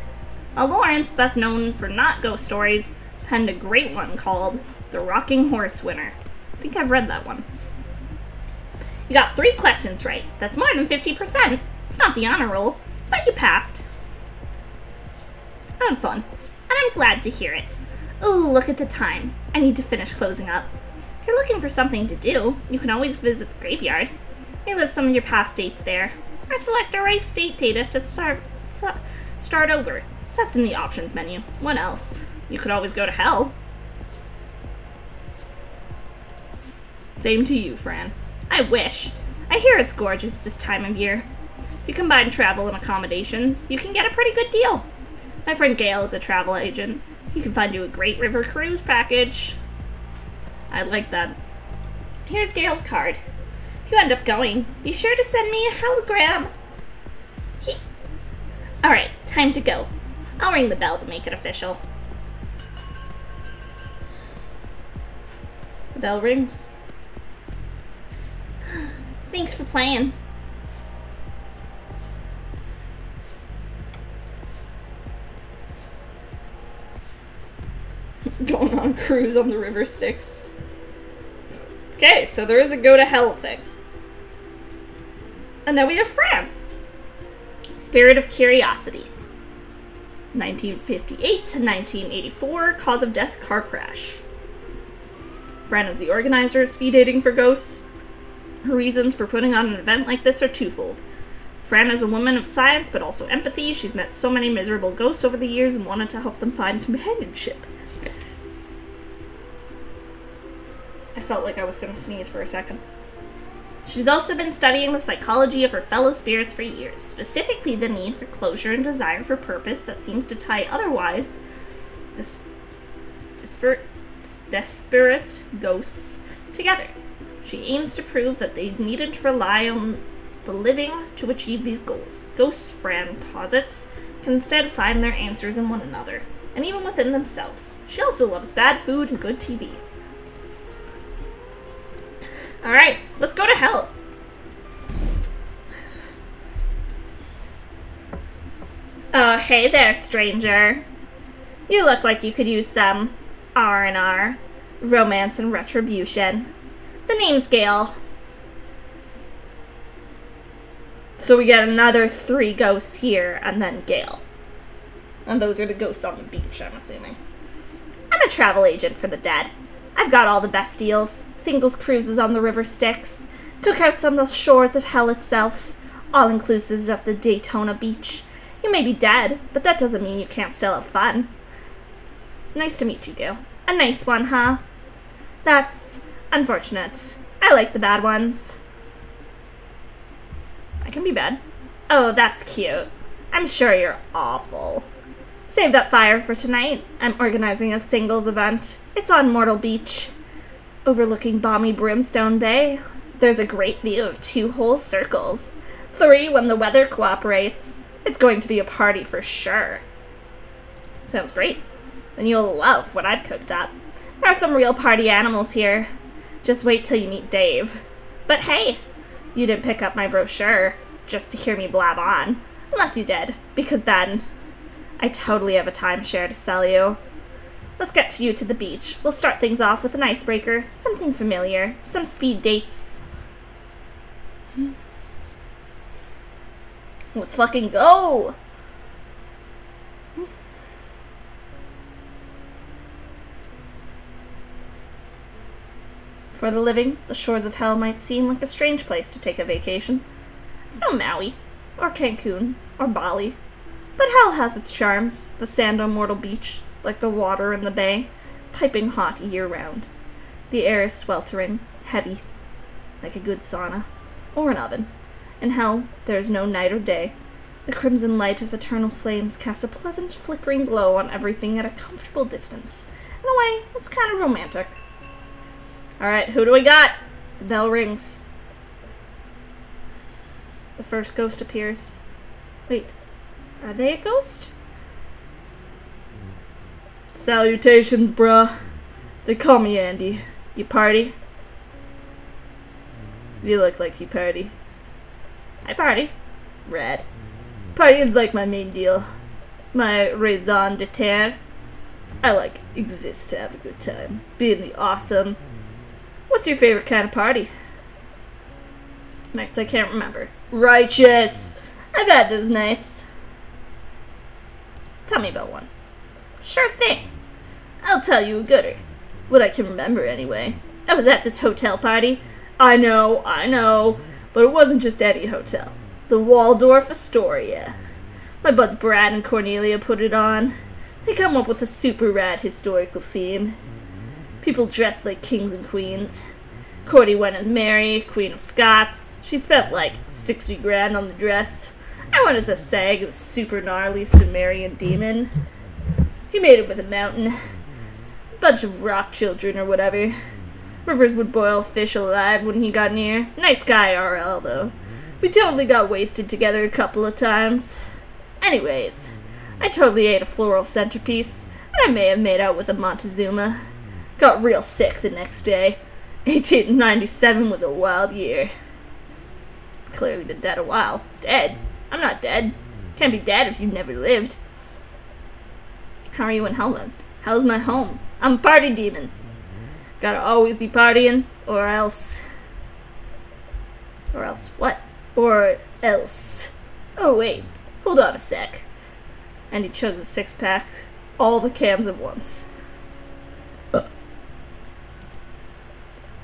while Lawrence, best known for not ghost stories, penned a great one called The Rocking Horse Winner. I think I've read that one. You got 3 questions right. That's more than 50%. It's not the honor roll, but you passed. I had fun, and I'm glad to hear it. Ooh, look at the time. I need to finish closing up. If you're looking for something to do, you can always visit the graveyard. Relive some of your past dates there. Or select erase date data to start over. That's in the options menu. What else? You could always go to hell. Same to you, Fran. I wish. I hear it's gorgeous this time of year. If you combine travel and accommodations, you can get a pretty good deal. My friend Gail is a travel agent. He can find you a great river cruise package. I like that. Here's Gail's card. If you end up going, be sure to send me a hologram. Alright, time to go. I'll ring the bell to make it official. The bell rings. Thanks for playing. Going on a cruise on the River Styx. Okay, so there is a go to hell thing. And now we have Fran. Spirit of Curiosity. 1958 to 1984, cause of death, car crash. Fran is the organizer of speed dating for ghosts. Her reasons for putting on an event like this are twofold. Fran is a woman of science, but also empathy. She's met so many miserable ghosts over the years and wanted to help them find companionship. I felt like I was going to sneeze for a second. She's also been studying the psychology of her fellow spirits for years, specifically the need for closure and desire for purpose that seems to tie otherwise desperate ghosts together. She aims to prove that they needn't rely on the living to achieve these goals. Ghosts, Fran posits, can instead find their answers in one another, and even within themselves. She also loves bad food and good TV. Alright, let's go to hell. Oh, hey there, stranger. You look like you could use some R&R, romance and retribution. The name's Gail. So we get another 3 ghosts here, and then Gail. And those are the ghosts on the beach, I'm assuming. I'm a travel agent for the dead. I've got all the best deals. Singles cruises on the River Styx, cookouts on the shores of hell itself, all-inclusives at the Daytona Beach. You may be dead, but that doesn't mean you can't still have fun. Nice to meet you, Gail. A nice one, huh? That's unfortunate. I like the bad ones. I can be bad. Oh, that's cute. I'm sure you're awful. Save that fire for tonight. I'm organizing a singles event. It's on Mortal Beach, overlooking balmy Brimstone Bay. There's a great view of 2 whole circles. 3 when the weather cooperates. It's going to be a party for sure. Sounds great. And you'll love what I've cooked up. There are some real party animals here. Just wait till you meet Dave. But hey, you didn't pick up my brochure just to hear me blab on. Unless you did, because then I totally have a timeshare to sell you. Let's get you to the beach. We'll start things off with an icebreaker, something familiar, some speed dates. Let's fucking go! For the living, the shores of hell might seem like a strange place to take a vacation. It's no Maui, or Cancun, or Bali. But hell has its charms, the sand on Mortal Beach, like the water in the bay, piping hot year-round. The air is sweltering, heavy, like a good sauna, or an oven. In hell, there is no night or day. The crimson light of eternal flames casts a pleasant, flickering glow on everything at a comfortable distance. In a way, it's kind of romantic. Alright, who do we got? The bell rings. The first ghost appears. Wait, are they a ghost? Salutations, bruh. They call me Andy. You party? You look like you party. I party. Rad. Partying's like my main deal. My raison d'etre. I exist to have a good time. Being the awesome. What's your favorite kind of party? Nights I can't remember. Righteous! I've had those nights. Tell me about one. Sure thing. I'll tell you a gooder. What I can remember, anyway. I was at this hotel party. I know. But it wasn't just any hotel. The Waldorf Astoria. My buds Brad and Cornelia put it on. They come up with a super rad historical theme. People dressed like kings and queens. Cordy went as Mary, Queen of Scots. She spent like 60 grand on the dress. I went as a Sag, the super gnarly Sumerian demon. He made it with a mountain. Bunch of rock children or whatever. Rivers would boil fish alive when he got near. Nice guy, RL, though. We totally got wasted together a couple of times. Anyways, I totally ate a floral centerpiece, and I may have made out with a Montezuma. Got real sick the next day. 1897 was a wild year. Clearly been dead a while. Dead? I'm not dead. Can't be dead if you've never lived. How are you in hell then? Hell's my home. I'm a party demon. Gotta always be partying, or else... Or else what? Or else... Oh wait, hold on a sec. And he chugs a six-pack, all the cans at once.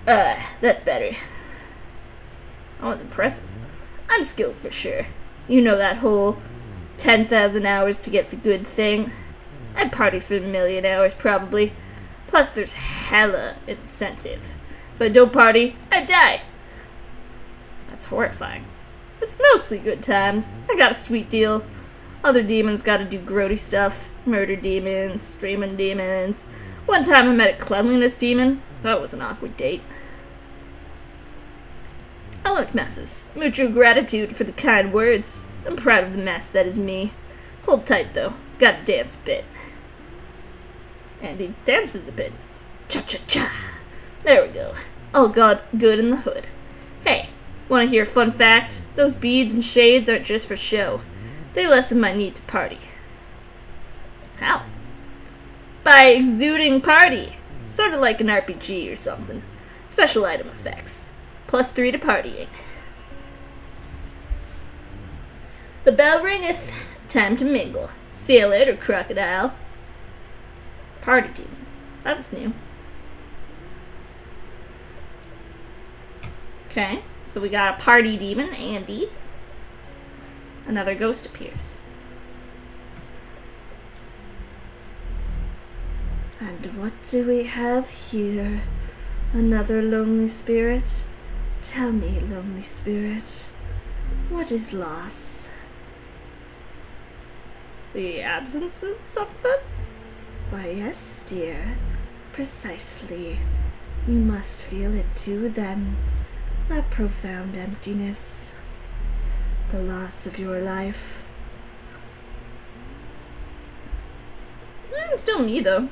That's better. That was impressive. I'm skilled for sure. You know that whole 10,000 hours to get the good thing? I'd party for 1,000,000 hours probably. Plus there's hella incentive. If I don't party, I die. That's horrifying. It's mostly good times. I got a sweet deal. Other demons gotta do grody stuff. Murder demons, streaming demons. One time I met a cleanliness demon. That was an awkward date. I like messes. Mutual gratitude for the kind words. I'm proud of the mess that is me. Hold tight though. Gotta dance a bit. And he dances a bit. Cha-cha-cha. There we go. All got good in the hood. Hey, wanna hear a fun fact? Those beads and shades aren't just for show. They lessen my need to party. How? By exuding party. Sort of like an RPG or something. Special item effects. +3 to partying. The bell ringeth. Time to mingle. See you later, crocodile. Party demon. That's new. Okay, so we got a party demon, Andy. Another ghost appears. And what do we have here? Another lonely spirit? Tell me, lonely spirit, what is loss? The absence of something? Why, yes, dear. Precisely. You must feel it too, then. That profound emptiness. The loss of your life. I'm still me, though.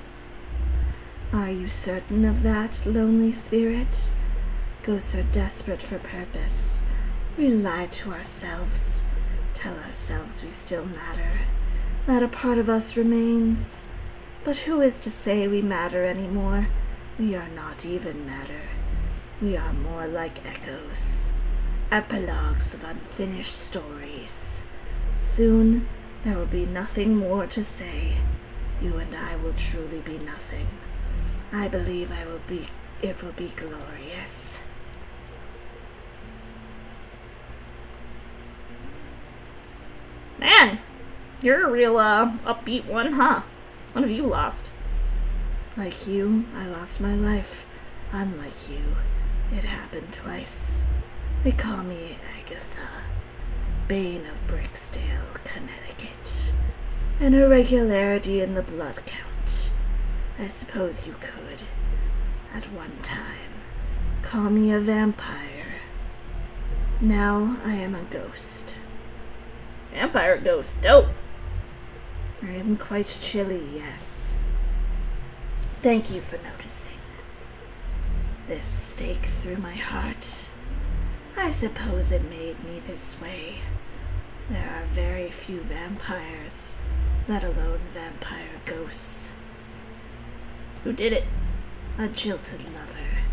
Are you certain of that, lonely spirit? Ghosts are desperate for purpose. We lie to ourselves, tell ourselves we still matter, that a part of us remains. But who is to say we matter anymore? We are not even matter. We are more like echoes, epilogues of unfinished stories. Soon, there will be nothing more to say. You and I will truly be nothing. I believe it will be glorious. Man, you're a real, upbeat one, huh? What have you lost? Like you, I lost my life. Unlike you, it happened twice. They call me Agatha, Bane of Bricksdale, Connecticut. An irregularity in the blood count. I suppose you could, at one time, call me a vampire. Now I am a ghost. Vampire ghost, dope. I am quite chilly, yes. Thank you for noticing. This stake through my heart. I suppose it made me this way. There are very few vampires, let alone vampire ghosts. Who did it? A jilted lover.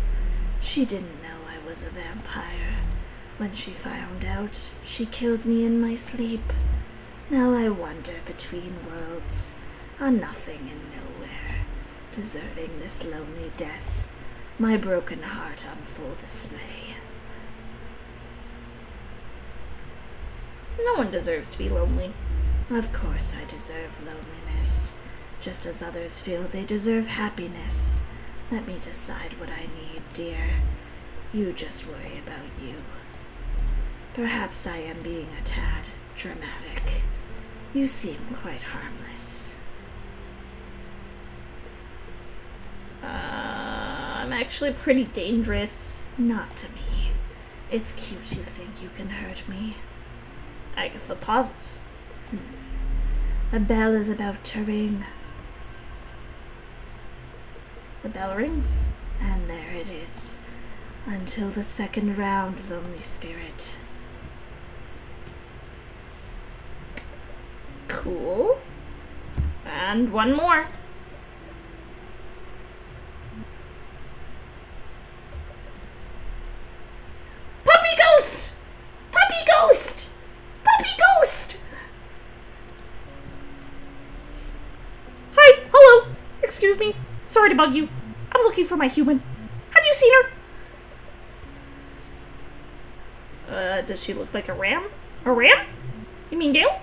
She didn't know I was a vampire. When she found out, she killed me in my sleep. Now I wander between worlds, on nothing and nowhere, deserving this lonely death, my broken heart on full display. No one deserves to be lonely. Of course I deserve loneliness, just as others feel they deserve happiness. Let me decide what I need, dear. You just worry about you. Perhaps I am being a tad dramatic. You seem quite harmless. I'm actually pretty dangerous. Not to me. It's cute you think you can hurt me. Agatha pauses. The bell is about to ring. The bell rings. And there it is. Until the second round, lonely spirit. Cool. And one more. Puppy ghost! Puppy ghost! Puppy ghost! Hi, hello. Excuse me. Sorry to bug you. I'm looking for my human. Have you seen her? Does she look like a ram? A ram? You mean Gail?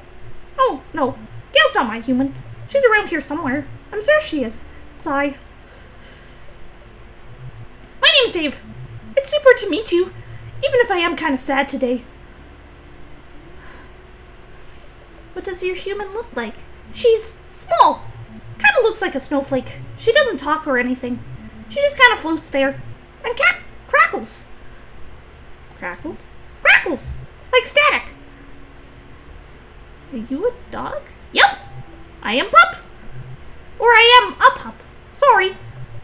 Oh, no. Gail's not my human. She's around here somewhere. I'm sure she is. Sigh. My name's Dave. It's super to meet you, even if I am kind of sad today. What does your human look like? She's small. Kind of looks like a snowflake. She doesn't talk or anything. She just kind of floats there. And crackles. Crackles? Crackles! Like static. Are you a dog? Yep. I am Pup. Or I am a pup. Sorry.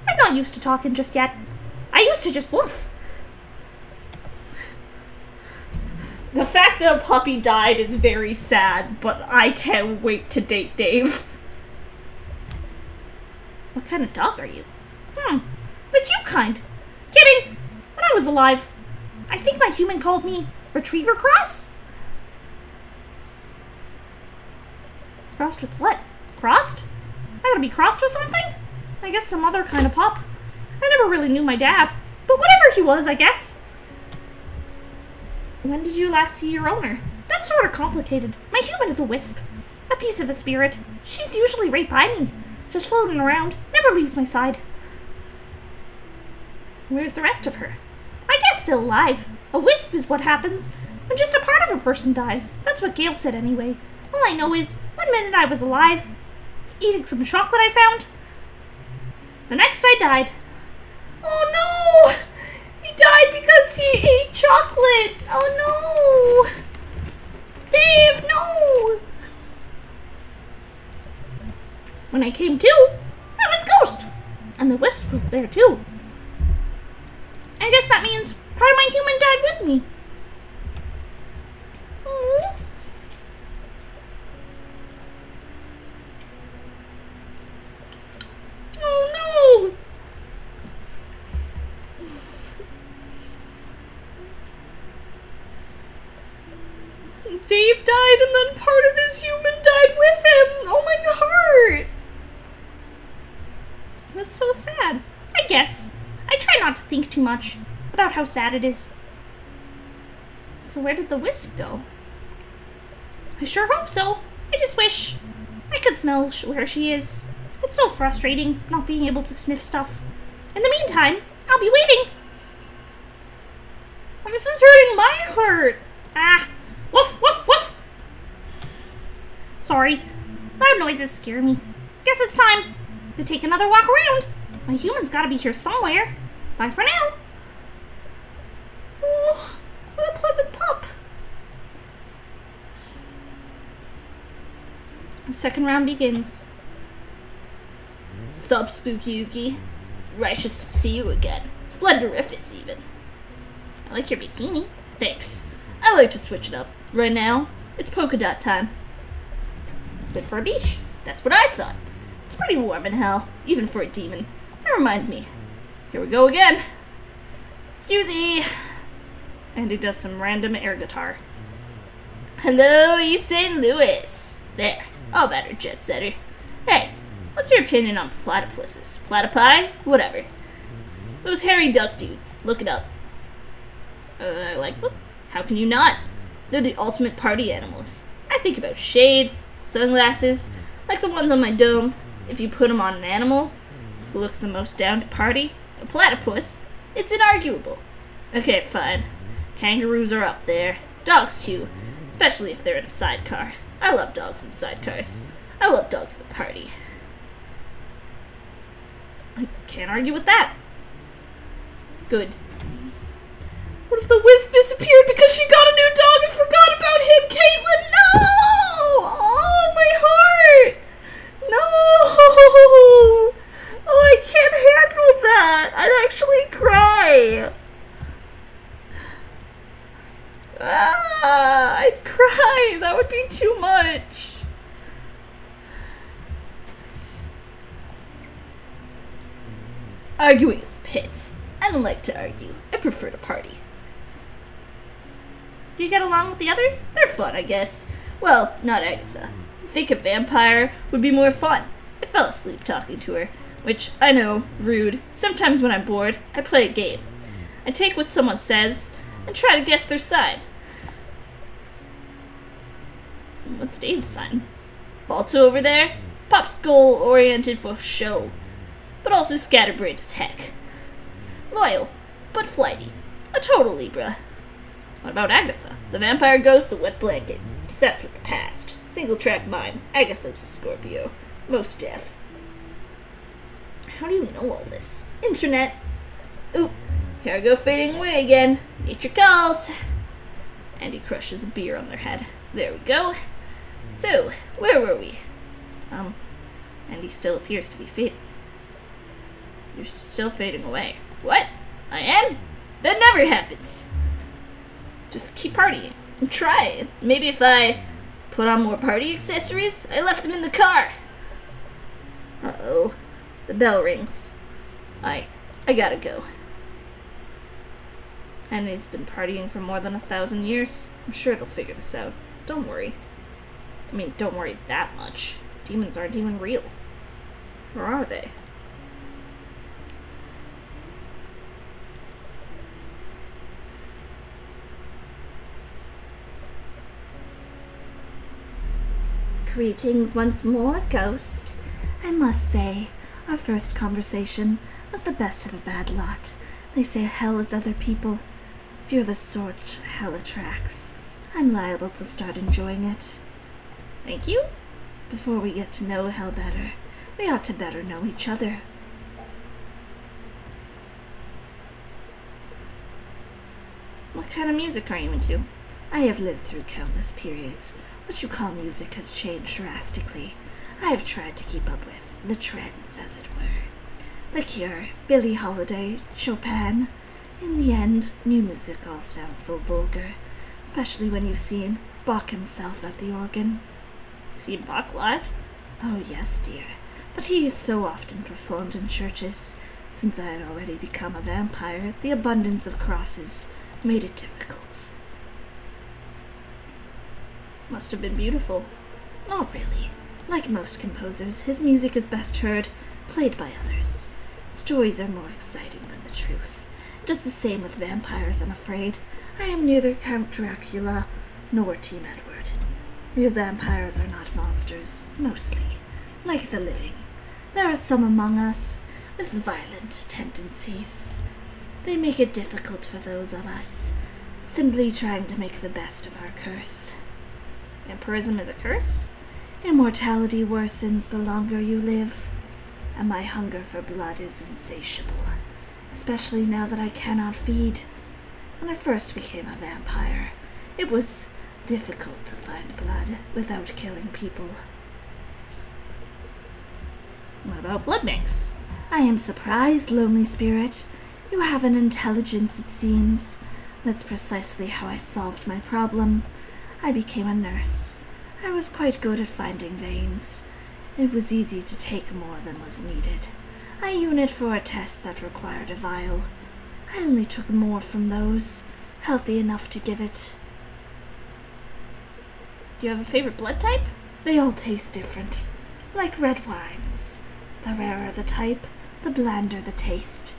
I'm not used to talking just yet. I used to just woof. The fact that a puppy died is very sad, but I can't wait to date Dave. What kind of dog are you? The cute kind. Kidding. When I was alive, I think my human called me Retriever Cross. Crossed with what? Crossed? I gotta be crossed with something? I guess some other kind of pup. I never really knew my dad, but whatever he was, I guess. When did you last see your owner? That's sort of complicated. My human is a wisp. A piece of a spirit. She's usually right by me. Just floating around. Never leaves my side. Where's the rest of her? I guess still alive. A wisp is what happens when just a part of a person dies. That's what Gail said anyway. All I know is, one minute I was alive, eating some chocolate I found. The next I died. Oh no! He died because he ate chocolate! Oh no! Dave, no! When I came to, I was Ghost! And the wisp was there too. I guess that means part of my human died with me. his human died with him! Oh my heart! That's so sad. I guess. I try not to think too much about how sad it is. So where did the wisp go? I sure hope so. I just wish I could smell where she is. It's so frustrating not being able to sniff stuff. In the meantime, I'll be waiting. Oh, this is hurting my heart. Ah, woof, woof, woof. Sorry, loud noises scare me. Guess it's time to take another walk around. My human's gotta be here somewhere. Bye for now. Oh, what a pleasant pup. The second round begins. Sup, Spooky Ookie? Righteous to see you again. Splendorificus, even. I like your bikini. Thanks. I like to switch it up. Right now, it's polka dot time. Good for a beach. That's what I thought. It's pretty warm in hell, even for a demon. That reminds me. Here we go again. Excusey. And he does some random air guitar. Hello, East St. Louis. There. All better, jet setter. Hey, what's your opinion on platypuses? Platypi? Whatever. Those hairy duck dudes. Look it up. I like them. How can you not? They're the ultimate party animals. I think about shades, sunglasses, like the ones on my dome. If you put them on an animal who looks the most down to party, a platypus, it's inarguable. Okay, fine. Kangaroos are up there. Dogs too, especially if they're in a sidecar. I love dogs in sidecars. I love dogs that party. I can't argue with that. Good. What if the wisp disappeared because she got a new dog and forgot about him? Caitlin, no! Oh, my heart! No! Oh, I can't handle that. I'd actually cry. Ah, I'd cry. That would be too much. Arguing is the pits. I don't like to argue. I prefer to party. Do you get along with the others? They're fun, I guess. Well, not Agatha. I think a vampire would be more fun. I fell asleep talking to her, which, I know, rude. Sometimes when I'm bored, I play a game. I take what someone says and try to guess their sign. What's Dave's sign? Balto over there? Pop's goal-oriented for show, but also scatterbrained as heck. Loyal, but flighty. A total Libra. What about Agatha? The vampire ghost, a wet blanket. Obsessed with the past. Single-track mind. Agatha's a Scorpio. Most deaf. How do you know all this? Internet. Oop. Here I go fading away again. Nature calls. And he crushes a beer on their head. There we go. So, where were we? And he still appears to be fading. You're still fading away. What? I am? That never happens. Just keep partying. And try it. Maybe if I put on more party accessories? I left them in the car. Uh-oh. The bell rings. I gotta go. And he's been partying for more than 1,000 years. I'm sure they'll figure this out. Don't worry. I mean, don't worry that much. Demons aren't even real. Or are they? Greetings once more, Ghost. I must say, our first conversation was the best of a bad lot. They say hell is other people. If you're the sort hell attracts, I'm liable to start enjoying it. Thank you. Before we get to know hell better, we ought to better know each other. What kind of music are you into? I have lived through countless periods. What you call music has changed drastically. I have tried to keep up with the trends, as it were. The Cure, Billie Holiday, Chopin. In the end, new music all sounds so vulgar, especially when you've seen Bach himself at the organ. Seen Bach live? Oh yes, dear, but he is so often performed in churches. Since I had already become a vampire, the abundance of crosses made it difficult. Must have been beautiful. Not really. Like most composers, his music is best heard, played by others. Stories are more exciting than the truth. It is the same with vampires, I'm afraid. I am neither Count Dracula nor Team Edward. Real vampires are not monsters, mostly. Like the living. There are some among us with violent tendencies. They make it difficult for those of us simply trying to make the best of our curse. Vampirism is a curse? Immortality worsens the longer you live, and my hunger for blood is insatiable, especially now that I cannot feed. When I first became a vampire, it was difficult to find blood without killing people. What about blood mix? I am surprised, lonely spirit. You have an intelligence, it seems. That's precisely how I solved my problem. I became a nurse. I was quite good at finding veins. It was easy to take more than was needed. I unit for a test that required a vial. I only took more from those, healthy enough to give it. Do you have a favorite blood type? They all taste different, like red wines. The rarer the type, the blander the taste.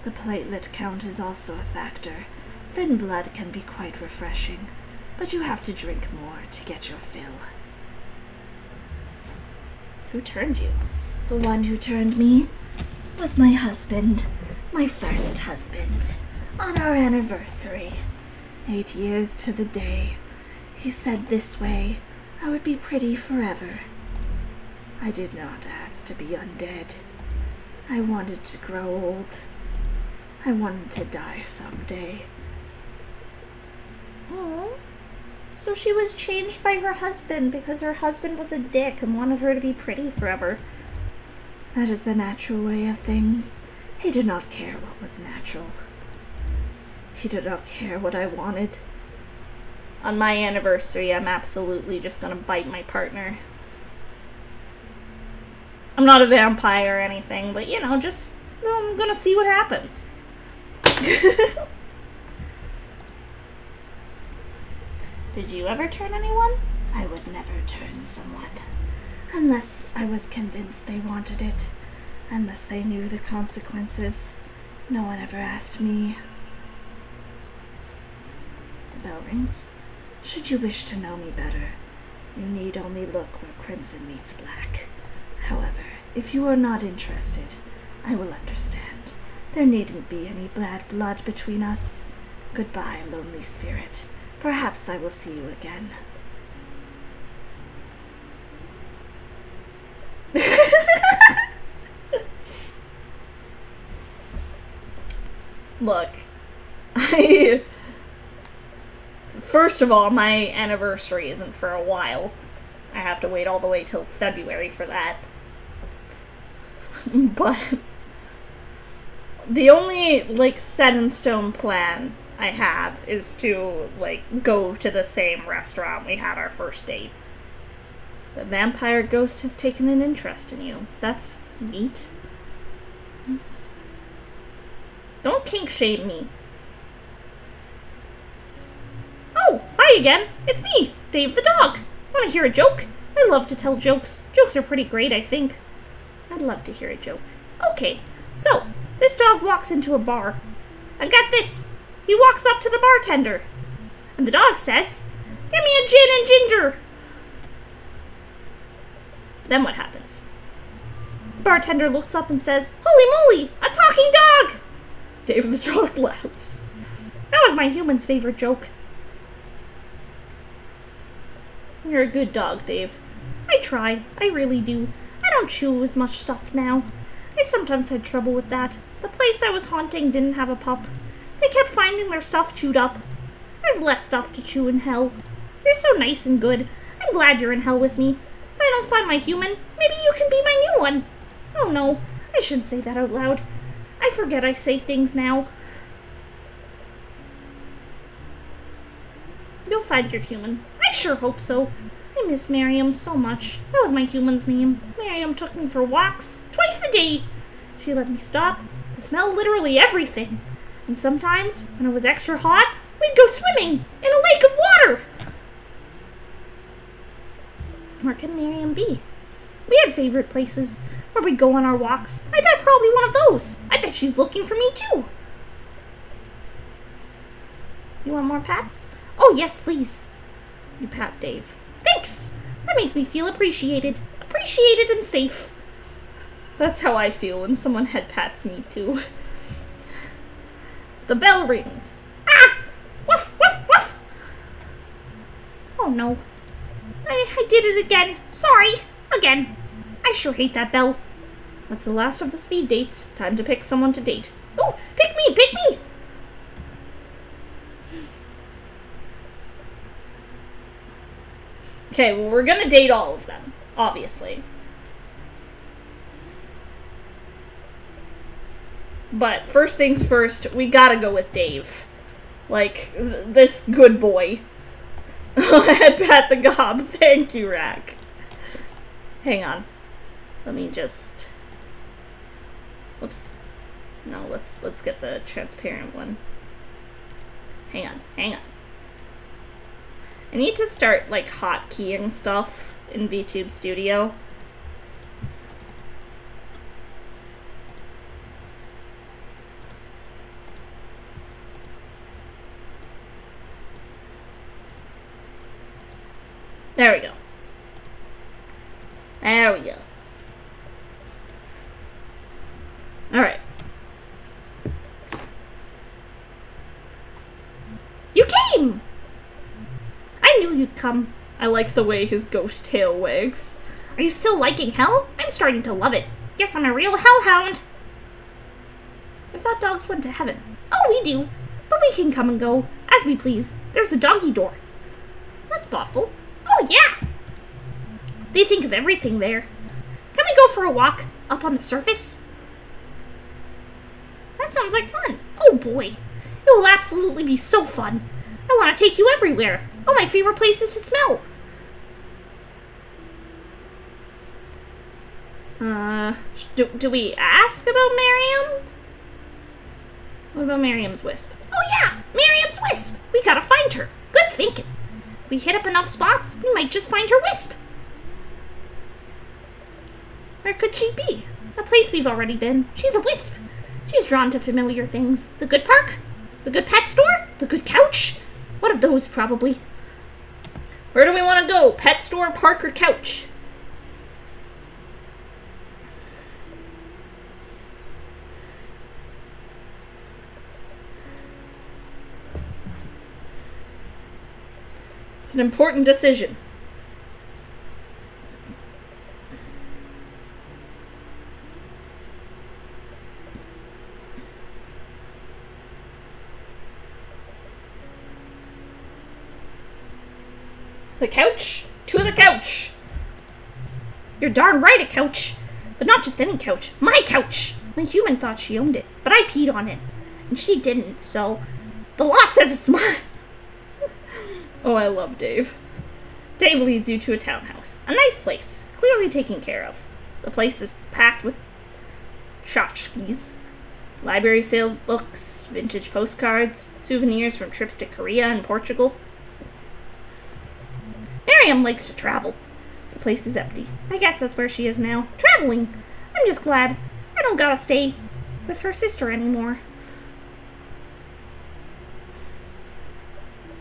The platelet count is also a factor. Thin blood can be quite refreshing, but you have to drink more to get your fill. Who turned you? The one who turned me was my husband, my first husband, on our anniversary. 8 years to the day. He said this way I would be pretty forever. I did not ask to be undead. I wanted to grow old. I wanted to die someday. Oh, so she was changed by her husband because her husband was a dick and wanted her to be pretty forever. That is the natural way of things. He did not care what was natural. He did not care what I wanted. On my anniversary, I'm absolutely just gonna bite my partner. I'm not a vampire or anything, but you know, just I'm gonna see what happens. Did you ever turn anyone? I would never turn someone. Unless I was convinced they wanted it. Unless they knew the consequences. No one ever asked me. The bell rings. Should you wish to know me better, you need only look where crimson meets black. However, if you are not interested, I will understand. There needn't be any bad blood between us. Goodbye, lonely spirit. Perhaps I will see you again. Look, first of all, my anniversary isn't for a while. I have to wait all the way till February for that. But the only, like, set in stone plan I have is to, like, go to the same restaurant we had our first date. The vampire ghost has taken an interest in you. That's neat. Don't kink shame me. Oh, hi again. It's me, Dave the dog. Want to hear a joke? I love to tell jokes. Jokes are pretty great, I think. I'd love to hear a joke. Okay, so this dog walks into a bar. And get this. He walks up to the bartender. And the dog says, "Give me a gin and ginger." Then what happens? The bartender looks up and says, "Holy moly, a talking dog!" Dave the dog laughs. That was my human's favorite joke. You're a good dog, Dave. I try. I really do. I don't chew as much stuff now. I sometimes had trouble with that. The place I was haunting didn't have a pup. They kept finding their stuff chewed up. There's less stuff to chew in hell. You're so nice and good. I'm glad you're in hell with me. If I don't find my human, maybe you can be my new one. Oh no, I shouldn't say that out loud. I forget I say things now. You'll find your human. I sure hope so. I miss Miriam so much. That was my human's name. Miriam took me for walks twice a day. She let me stop to smell literally everything. And sometimes, when it was extra hot, we'd go swimming in a lake of water. where can Miriam be? We had favorite places where we'd go on our walks. I bet probably one of those. I bet she's looking for me too. You want more pats? Oh yes, please. You pat Dave. Thanks! That makes me feel appreciated. Appreciated and safe. That's how I feel when someone head pats me too. The bell rings. Ah! Woof, woof, woof! Oh no. I did it again. Sorry. Again. I sure hate that bell. That's the last of the speed dates. Time to pick someone to date. Oh, pick me, pick me! Okay, well, we're gonna date all of them, obviously. But first things first, we gotta go with Dave. Like, this good boy. Head pat the gob. Thank you, Rack. Hang on. Let me just... Whoops. No, let's get the transparent one. Hang on, hang on. I need to start, like, hotkeying stuff in VTube Studio. There we go. There we go. Alright. You came! I knew you'd come. I like the way his ghost tail wags. Are you still liking hell? I'm starting to love it. Guess I'm a real hellhound. I thought dogs went to heaven. Oh, we do. But we can come and go as we please. There's the doggy door. That's thoughtful. Oh, yeah. They think of everything there. Can we go for a walk up on the surface? That sounds like fun. Oh, boy. It will absolutely be so fun. I want to take you everywhere. All my favorite places to smell. Do we ask about Miriam? What about Miriam's wisp? Oh yeah, Miriam's wisp. We gotta find her. Good thinking. If we hit up enough spots, we might just find her wisp. Where could she be? A place we've already been. She's a wisp. She's drawn to familiar things. The good park? The good pet store? The good couch? One of those, probably. Where do we want to go? Pet store, park, or couch? It's an important decision. The couch? To the couch! You're darn right, a couch. But not just any couch. My couch! My human thought she owned it, but I peed on it. And she didn't, so the law says it's mine. Oh, I love Dave. Dave leads you to a townhouse. A nice place, clearly taken care of. The place is packed with tchotchkes, library sales books, vintage postcards, souvenirs from trips to Korea and Portugal. Miriam likes to travel. The place is empty. I guess that's where she is now. Traveling. I'm just glad I don't gotta stay with her sister anymore.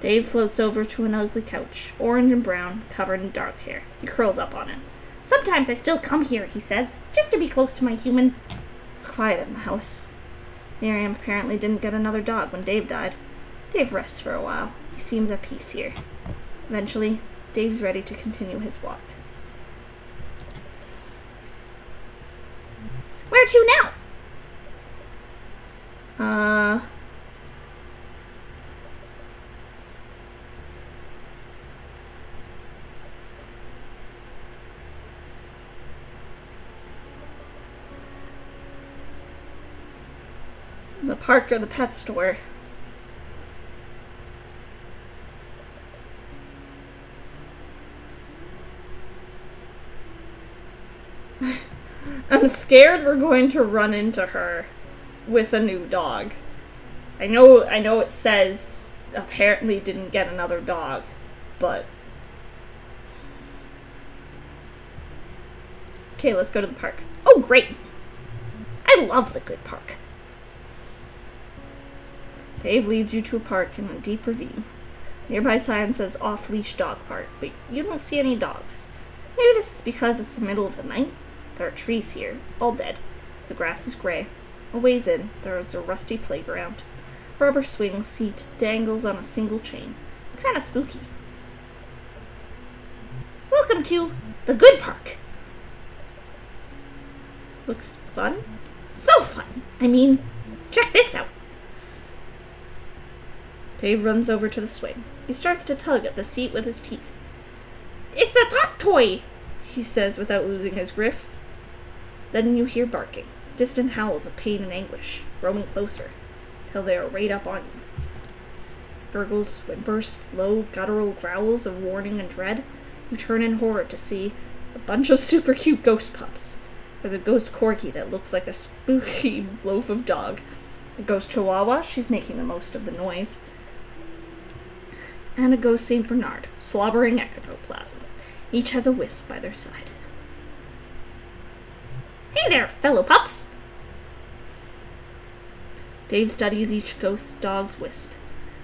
Dave floats over to an ugly couch, orange and brown, covered in dark hair. He curls up on it. Sometimes I still come here, he says, just to be close to my human. It's quiet in the house. Miriam apparently didn't get another dog when Dave died. Dave rests for a while. He seems at peace here. Eventually, Dave's ready to continue his walk. Where to now? The park or the pet store? I'm scared we're going to run into her with a new dog. I know it says apparently didn't get another dog, but Okay, let's go to the park. Oh, great. I love the good park. Dave leads you to a park in a deep ravine. Nearby sign says off-leash dog park, but you don't see any dogs. Maybe this is because it's the middle of the night. There are trees here, all dead. The grass is gray. A ways in, there is a rusty playground. A rubber swing seat dangles on a single chain. It's kind of spooky. Welcome to the good park. Looks fun? So fun. I mean, check this out. Dave runs over to the swing. He starts to tug at the seat with his teeth. It's a tot toy, He says without losing his grip. Then you hear barking, distant howls of pain and anguish, growing closer, till they are right up on you. Gurgles, whimpers, low, guttural growls of warning and dread. You turn in horror to see a bunch of super cute ghost pups. There's a ghost corgi that looks like a spooky loaf of dog. A ghost chihuahua, she's making the most of the noise. And a ghost St. Bernard, slobbering ectoplasm. Each has a wisp by their side. Hey there, fellow pups. Dave studies each ghost dog's wisp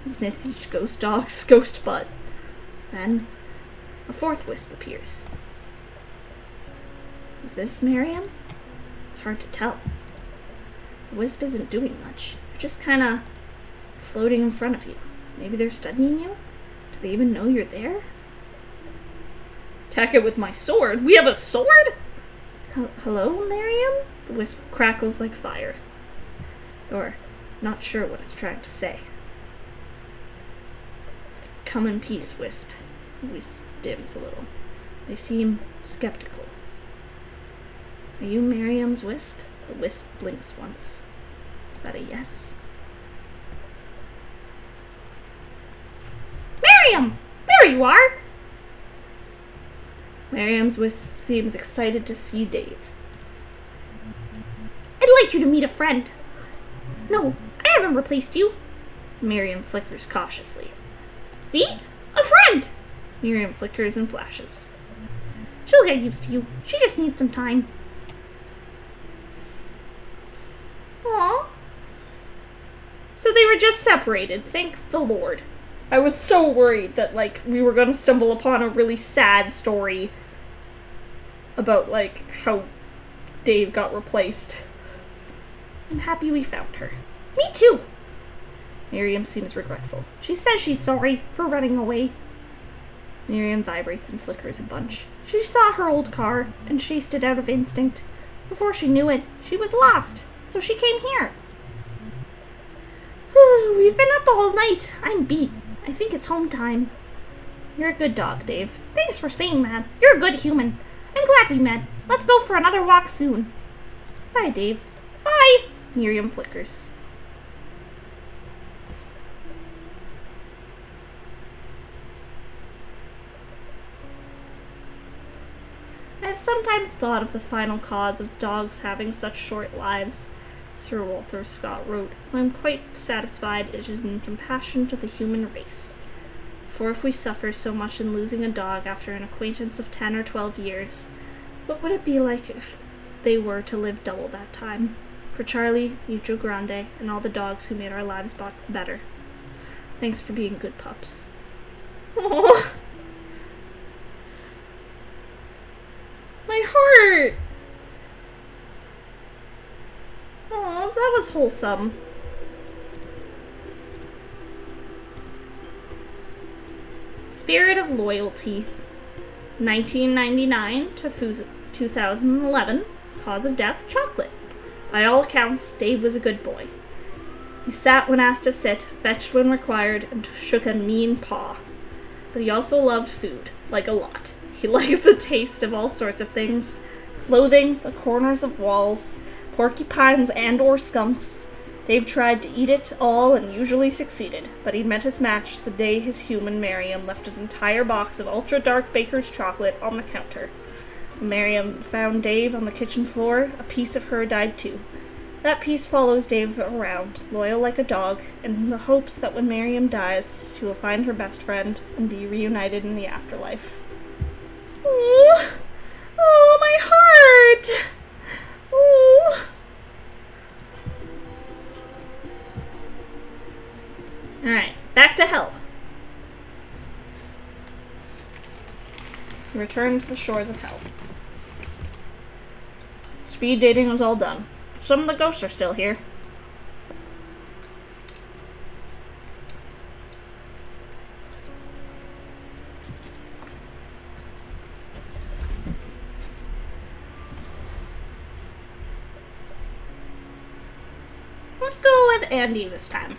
and sniffs each ghost dog's ghost butt. Then, a fourth wisp appears. Is this Miriam? It's hard to tell. The wisp isn't doing much. They're just kinda floating in front of you. Maybe they're studying you? Do they even know you're there? Attack it with my sword? We have a sword? Hello, Miriam? The wisp crackles like fire. You're not sure what it's trying to say. Come in peace, Wisp. Wisp dims a little. They seem skeptical. Are you Miriam's Wisp? The Wisp blinks once. Is that a yes? Miriam! There you are! Miriam's Wisp seems excited to see Dave. I'd like you to meet a friend. No, I haven't replaced you. Miriam flickers cautiously. See? A friend! Miriam flickers and flashes. She'll get used to you. She just needs some time. Aww. So they were just separated, thank the Lord. I was so worried that, like, we were gonna stumble upon a really sad story about, like, how Dave got replaced. I'm happy we found her. Me too. Miriam seems regretful. She says she's sorry for running away. Miriam vibrates and flickers a bunch. She saw her old car and chased it out of instinct. Before she knew it, she was lost, so she came here. We've been up all night. I'm beat. I think it's home time. You're a good dog, Dave. Thanks for saying that. You're a good human. I'm glad we met. Let's go for another walk soon. Bye, Dave. Bye! Miriam flickers. I have sometimes thought of the final cause of dogs having such short lives, Sir Walter Scott wrote, and I am quite satisfied it is in compassion to the human race. For if we suffer so much in losing a dog after an acquaintance of 10 or 12 years, what would it be like if they were to live double that time? For Charlie, Mucho Grande, and all the dogs who made our lives better. Thanks for being good pups. Aww. My heart! Aw, that was wholesome. Spirit of Loyalty. 1999 to 2011. Cause of death, chocolate. By all accounts, Dave was a good boy. He sat when asked to sit, fetched when required, and shook a mean paw. But he also loved food, like a lot. He liked the taste of all sorts of things. Clothing, the corners of walls, porcupines and or skunks. Dave tried to eat it all and usually succeeded, but he met his match the day his human Miriam left an entire box of ultra-dark baker's chocolate on the counter. When Miriam found Dave on the kitchen floor, a piece of her died too. That piece follows Dave around, loyal like a dog, in the hopes that when Miriam dies, she will find her best friend and be reunited in the afterlife. Oh, my heart! return to the shores of hell. Speed dating was all done. Some of the ghosts are still here. Let's go with Andy this time.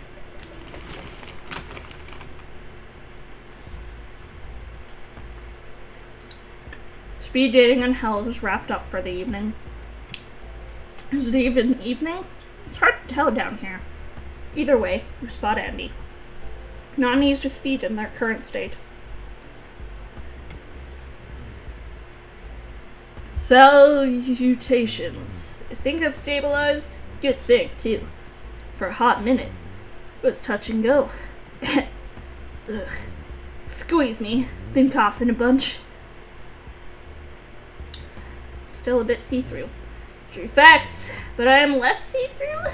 Speed dating in hell is wrapped up for the evening. Is it even evening? It's hard to tell down here. Either way, you spot Andy. Not easy to feed in their current state. Salutations. I think I've stabilized. Good thing, too. For a hot minute. It was touch and go. Ugh. Squeeze me. Been coughing a bunch. Still a bit see-through. True facts, but I am less see-through?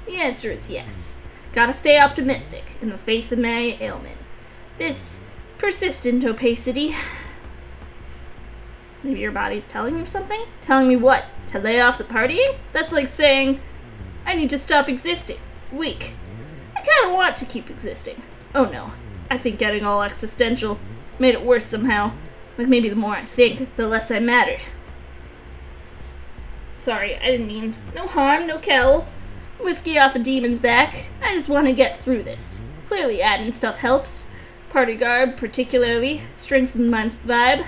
The answer is yes. Gotta stay optimistic in the face of my ailment. This persistent opacity. Maybe your body's telling you something? Telling me what? To lay off the partying? That's like saying, I need to stop existing. Weak. I kinda want to keep existing. Oh no. I think getting all existential made it worse somehow. Like maybe the more I think, the less I matter. Sorry, I didn't mean. No harm, no kill. Whiskey off a demon's back. I just want to get through this. Clearly adding stuff helps. Party garb, particularly, strengthens my vibe.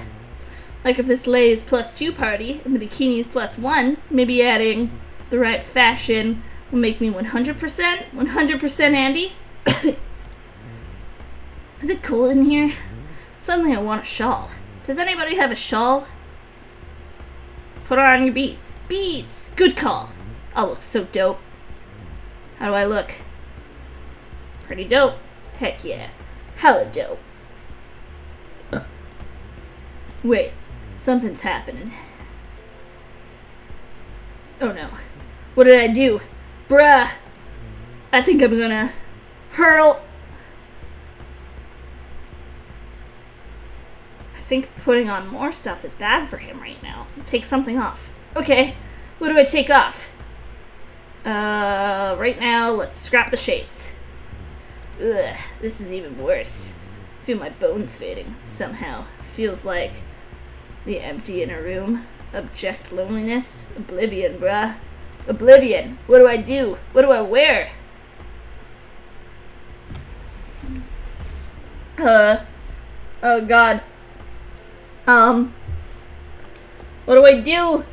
Like if this lay is +2 party, and the bikini is +1, maybe adding the right fashion will make me 100% Andy. Is it cold in here? Suddenly I want a shawl. Does anybody have a shawl? Put on your beads. Beads! Good call. I'll look so dope. How do I look? Pretty dope. Heck yeah. Hella dope. Ugh. Wait. Something's happening. Oh no. What did I do? Bruh! I think I'm gonna hurl. I think putting on more stuff is bad for him right now. Take something off. Okay, what do I take off? Right now, let's scrap the shades. Ugh, this is even worse. I feel my bones fading, somehow. Feels like the empty inner room. Abject loneliness. Oblivion, bruh. Oblivion. What do I do? What do I wear? Oh god. What do I do?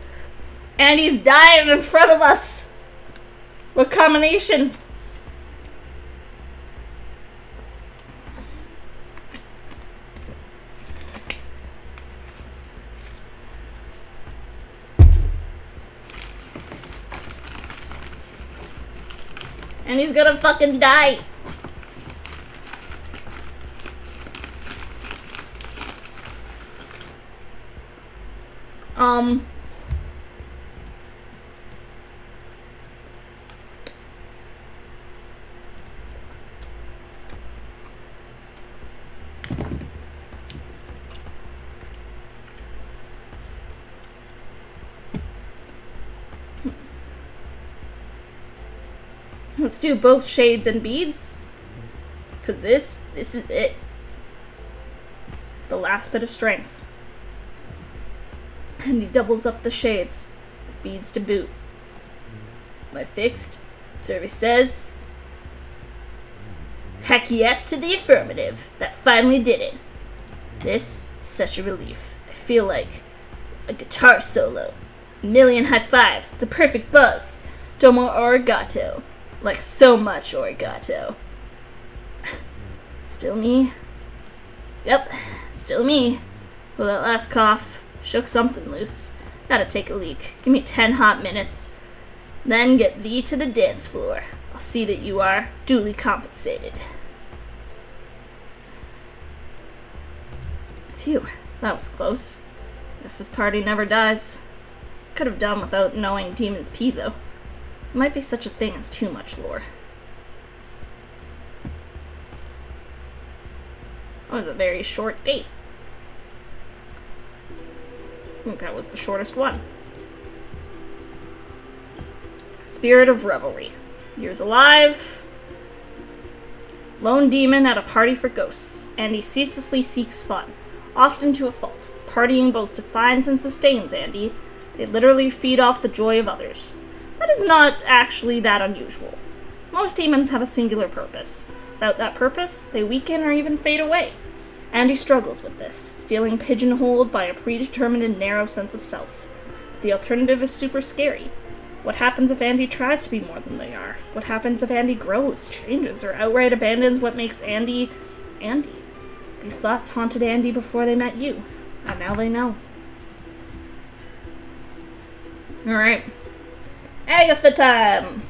Andy's dying in front of us. What combination? Andy's gonna fucking die. Let's do both shades and beads. Cause this is it. The last bit of strength. And he doubles up the shades. Beads to boot. Am I fixed? Survey says. Heck yes to the affirmative. That finally did it. This is such a relief. I feel like a guitar solo. A million high fives. The perfect buzz. Domo arigato. Like so much arigato. Still me? Yep, still me. Well, that last cough shook something loose. Gotta take a leak. Give me 10 hot minutes. Then get thee to the dance floor. I'll see that you are duly compensated. Phew, that was close. Guess this party never dies. Could have done without knowing demons pee, though. Might be such a thing as too much lore. That was a very short date. think that was the shortest one. Spirit of revelry. Years alive. Lone demon at a party for ghosts. Andy ceaselessly seeks fun, often to a fault. Partying both defines and sustains Andy. They literally feed off the joy of others. That is not actually that unusual. Most demons have a singular purpose. Without that purpose, they weaken or even fade away. Andy struggles with this, feeling pigeonholed by a predetermined and narrow sense of self. The alternative is super scary. What happens if Andy tries to be more than they are? What happens if Andy grows, changes, or outright abandons what makes Andy, Andy? These thoughts haunted Andy before they met you, and now they know. Alright. Agatha time!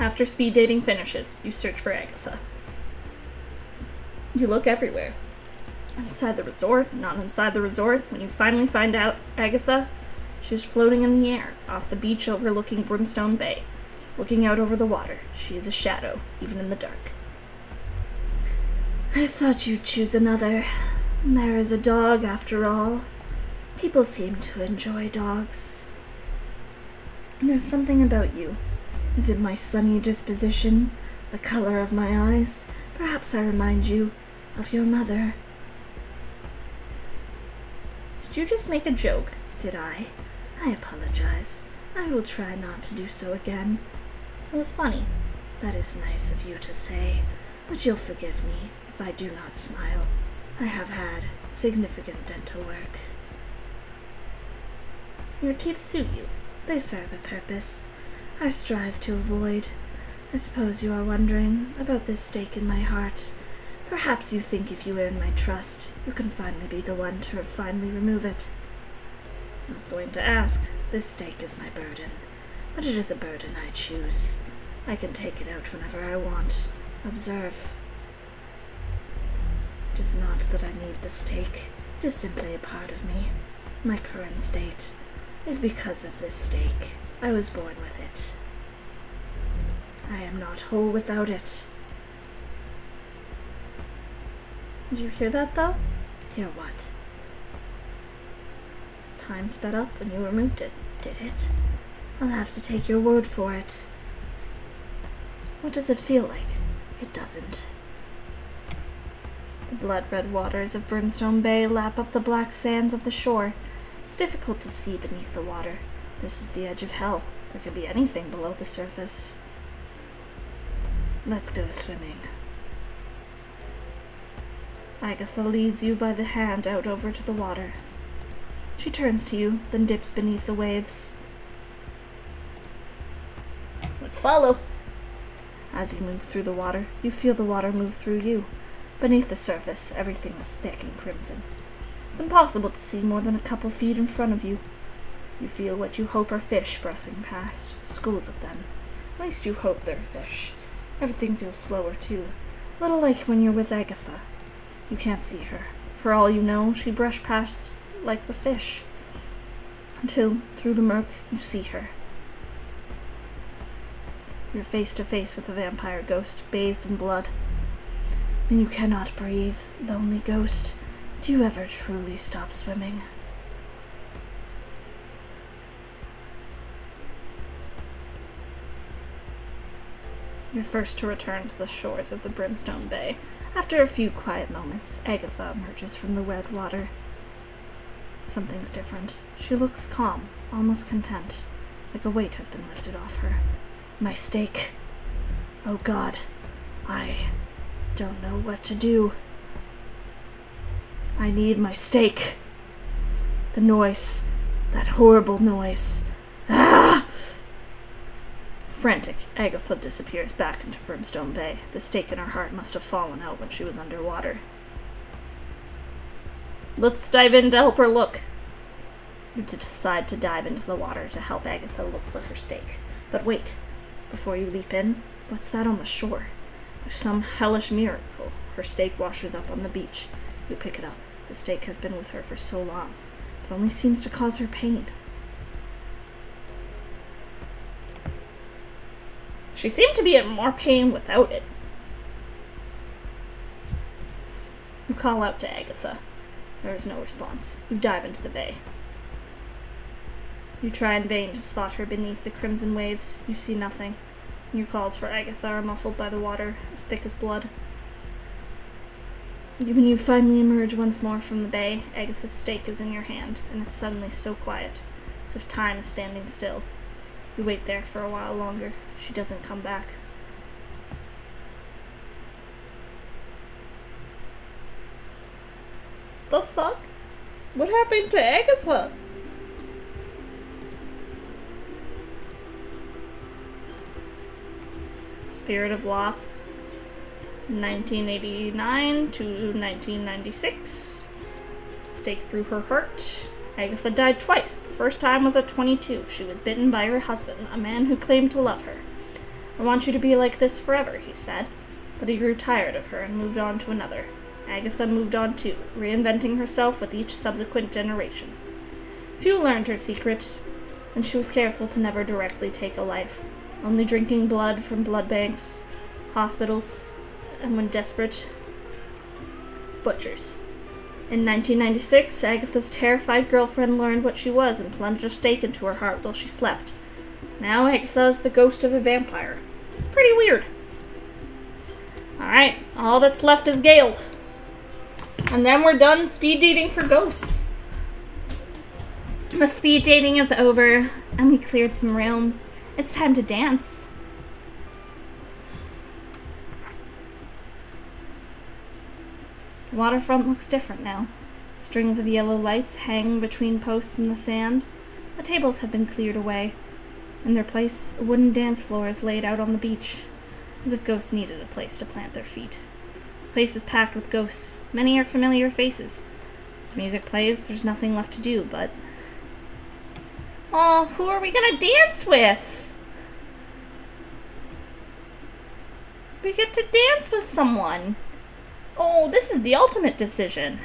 After speed dating finishes, you search for Agatha. You look everywhere. Inside the resort, not inside the resort. When you finally find out Agatha, she's floating in the air, off the beach overlooking Brimstone Bay. Looking out over the water, she is a shadow, even in the dark. I thought you'd choose another. There is a dog, after all. People seem to enjoy dogs. There's something about you. Is it my sunny disposition? The color of my eyes? Perhaps I remind you of your mother. Did you just make a joke? Did I? I apologize. I will try not to do so again. It was funny. That is nice of you to say, but you'll forgive me if I do not smile. I have had significant dental work. Your teeth suit you. They serve a purpose. I strive to avoid. I suppose you are wondering about this stake in my heart. Perhaps you think if you earn my trust, you can finally be the one to finally remove it. I was going to ask. This stake is my burden, but it is a burden I choose. I can take it out whenever I want. Observe. It is not that I need the stake. It is simply a part of me. My current state is because of this stake. I was born with it. I am not whole without it. Did you hear that, though? Hear what? Time sped up when you removed it. Did it? I'll have to take your word for it. What does it feel like? It doesn't. The blood-red waters of Brimstone Bay lap up the black sands of the shore. It's difficult to see beneath the water. This is the edge of hell. There could be anything below the surface. Let's go swimming. Agatha leads you by the hand out over to the water. She turns to you, then dips beneath the waves. Let's follow. As you move through the water, you feel the water move through you. Beneath the surface, everything is thick and crimson. It's impossible to see more than a couple feet in front of you. You feel what you hope are fish brushing past, schools of them. At least you hope they're fish. Everything feels slower, too. A little like when you're with Agatha. You can't see her. For all you know, she brushed past like the fish. Until, through the murk, you see her. You're face to face with a vampire ghost, bathed in blood. And you cannot breathe, lonely ghost. Do you ever truly stop swimming? You're first to return to the shores of the Brimstone Bay. After a few quiet moments, Agatha emerges from the red water. Something's different. She looks calm, almost content, like a weight has been lifted off her. My stake. Oh God, I don't know what to do. I need my stake. The noise, that horrible noise. Ah! Frantic, Agatha disappears back into Brimstone Bay. The stake in her heart must have fallen out when she was underwater. Let's dive in to help her look. You decide to dive into the water to help Agatha look for her stake. But wait, before you leap in, what's that on the shore? Some hellish miracle. Her stake washes up on the beach. You pick it up. The stake has been with her for so long, but only seems to cause her pain. She seemed to be in more pain without it. You call out to Agatha. There is no response. You dive into the bay. You try in vain to spot her beneath the crimson waves. You see nothing. Your calls for Agatha are muffled by the water, as thick as blood. When you finally emerge once more from the bay, Agatha's stake is in your hand, and it's suddenly so quiet, as if time is standing still. You wait there for a while longer. She doesn't come back. The fuck? What happened to Agatha? Spirit of Loss, 1989 to 1996. Stake through her heart. Agatha died twice. The first time was at 22. She was bitten by her husband, a man who claimed to love her. I want you to be like this forever, he said, but he grew tired of her and moved on to another. Agatha moved on too, reinventing herself with each subsequent generation. Few learned her secret, and she was careful to never directly take a life, only drinking blood from blood banks, hospitals, and when desperate, butchers. In 1996, Agatha's terrified girlfriend learned what she was and plunged a stake into her heart while she slept. Now Agatha is the ghost of a vampire. It's pretty weird. Alright, all that's left is Gale. And then we're done speed dating for ghosts. The speed dating is over, and we cleared some room. It's time to dance. The waterfront looks different now. Strings of yellow lights hang between posts in the sand. The tables have been cleared away. In their place, a wooden dance floor is laid out on the beach, as if ghosts needed a place to plant their feet. The place is packed with ghosts. Many are familiar faces. As the music plays, there's nothing left to do but... Oh, who are we gonna dance with? We get to dance with someone. Oh, this is the ultimate decision.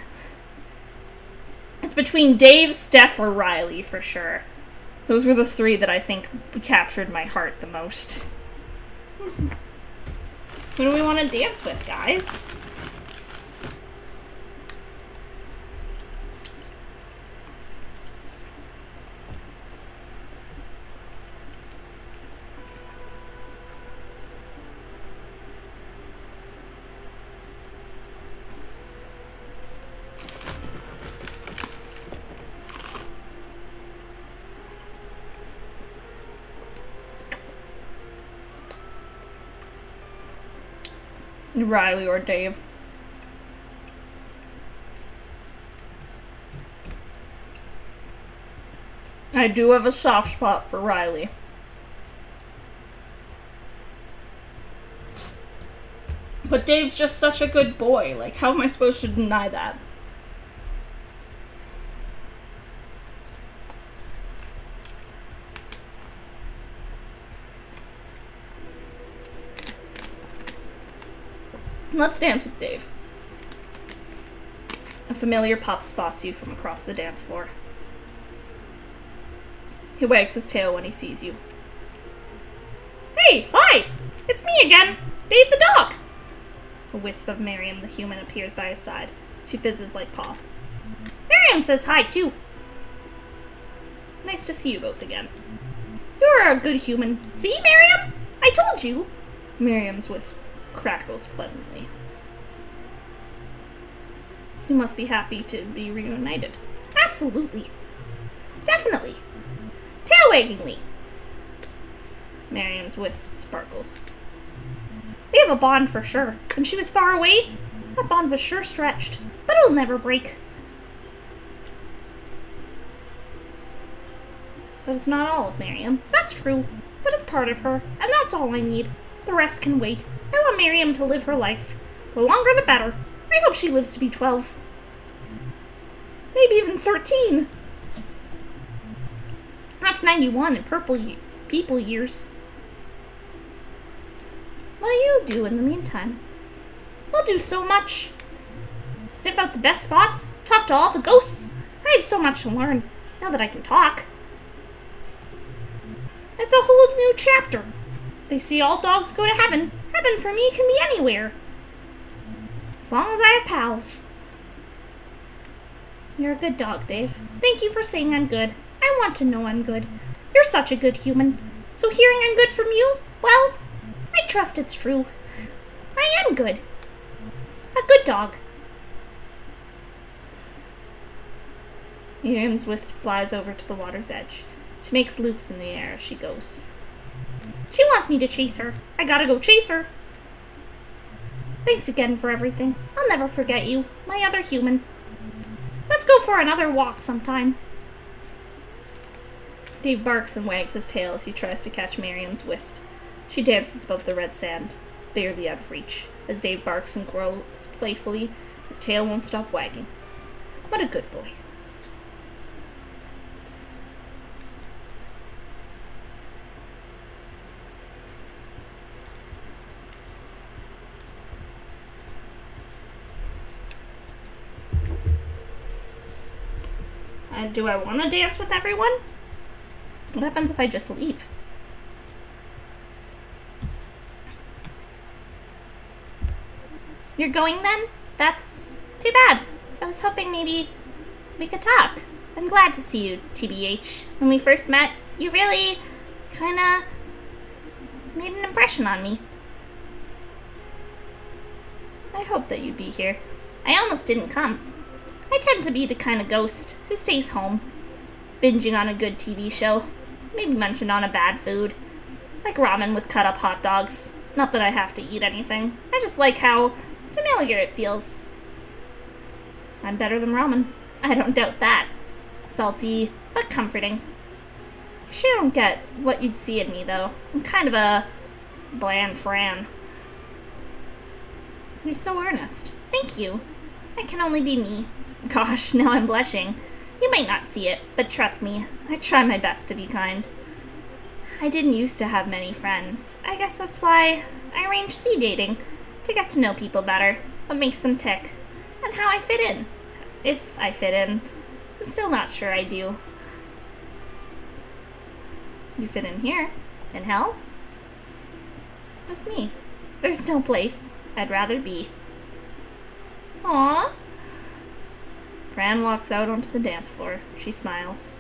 It's between Dave, Steph, or Riley, for sure. Those were the three that I think captured my heart the most. Who do we want to dance with, guys? Riley or Dave. I do have a soft spot for Riley. But Dave's just such a good boy. Like, how am I supposed to deny that? Let's dance with Dave. A familiar pup spots you from across the dance floor. He wags his tail when he sees you. Hey, hi! It's me again, Dave the dog! A wisp of Miriam the human appears by his side. She fizzes like Paw. Miriam says hi, too. Nice to see you both again. You're a good human. See, Miriam? I told you! Miriam's wisp crackles pleasantly. You must be happy to be reunited. Absolutely. Definitely. Tail-waggingly. Miriam's wisp sparkles. We have a bond for sure. When she was far away, that bond was sure stretched, but it'll never break. But it's not all of Miriam. That's true. But it's part of her, and that's all I need. The rest can wait. I want Miriam to live her life. The longer the better. I hope she lives to be 12. Maybe even 13. That's 91 in people years. What do you do in the meantime? We'll do so much. sniff out the best spots, talk to all the ghosts. I have so much to learn, now that I can talk. It's a whole new chapter. They say all dogs go to heaven. Heaven for me can be anywhere. As long as I have pals. You're a good dog, Dave. Thank you for saying I'm good. I want to know I'm good. You're such a good human. So hearing I'm good from you, well, I trust it's true. I am good. A good dog. Miriam's wisp flies over to the water's edge. She makes loops in the air as she goes. She wants me to chase her. I gotta go chase her. Thanks again for everything. I'll never forget you, my other human. Let's go for another walk sometime. Dave barks and wags his tail as he tries to catch Miriam's wisp. She dances above the red sand, barely out of reach. As Dave barks and growls playfully, his tail won't stop wagging. What a good boy. Do I want to dance with everyone? What happens if I just leave? You're going then? That's too bad. I was hoping maybe we could talk. I'm glad to see you, TBH. When we first met, you really kinda made an impression on me. I hoped that you'd be here. I almost didn't come. I tend to be the kind of ghost who stays home, binging on a good TV show, maybe munching on a bad food, like ramen with cut-up hot dogs. Not that I have to eat anything. I just like how familiar it feels. I'm better than ramen. I don't doubt that. Salty, but comforting. I sure don't get what you'd see in me, though. I'm kind of a bland Fran. You're so earnest. Thank you. I can only be me. Gosh, now I'm blushing. You might not see it, but trust me, I try my best to be kind. I didn't used to have many friends. I guess that's why I arranged speed dating, to get to know people better, what makes them tick, and how I fit in. If I fit in, I'm still not sure I do. You fit in here? In hell? With me. There's no place I'd rather be. Aww. Fran walks out onto the dance floor. She smiles.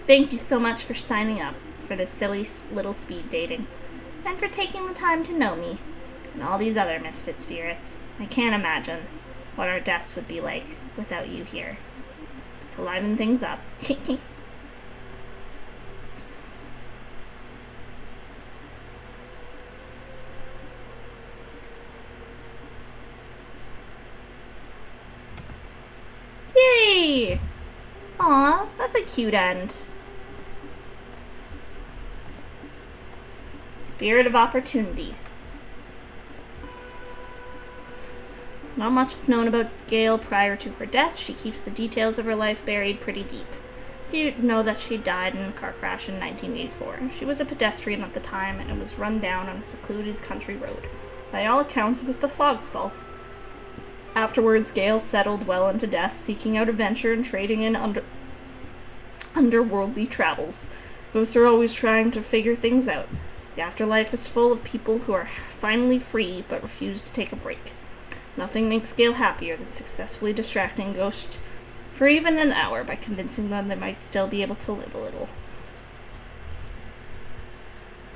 Thank you so much for signing up for this silly little speed dating, and for taking the time to know me and all these other misfit spirits. I can't imagine what our deaths would be like without you here to liven things up. Yay! Aw, that's a cute end. Spirit of opportunity. Not much is known about Gail prior to her death. She keeps the details of her life buried pretty deep. Do you know that she died in a car crash in 1984? She was a pedestrian at the time and was run down on a secluded country road. By all accounts, it was the fog's fault. Afterwards, Gail settled well into death, seeking out adventure and trading in underworldly travels. Ghosts are always trying to figure things out. The afterlife is full of people who are finally free but refuse to take a break. Nothing makes Gail happier than successfully distracting a ghost for even an hour by convincing them they might still be able to live a little.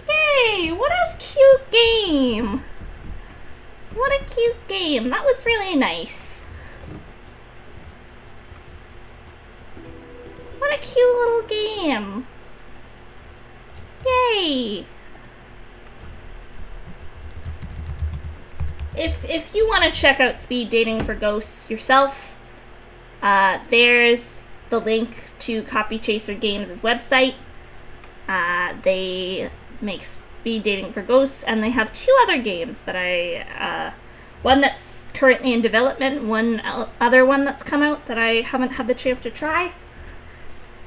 Yay! What a cute game! What a cute game. That was really nice. What a cute little game. Yay! If you want to check out speed dating for ghosts yourself, there's the link to Copychaser Games' website. They make speed dating for ghosts, and they have two other games that one that's currently in development, one other one that's come out that I haven't had the chance to try.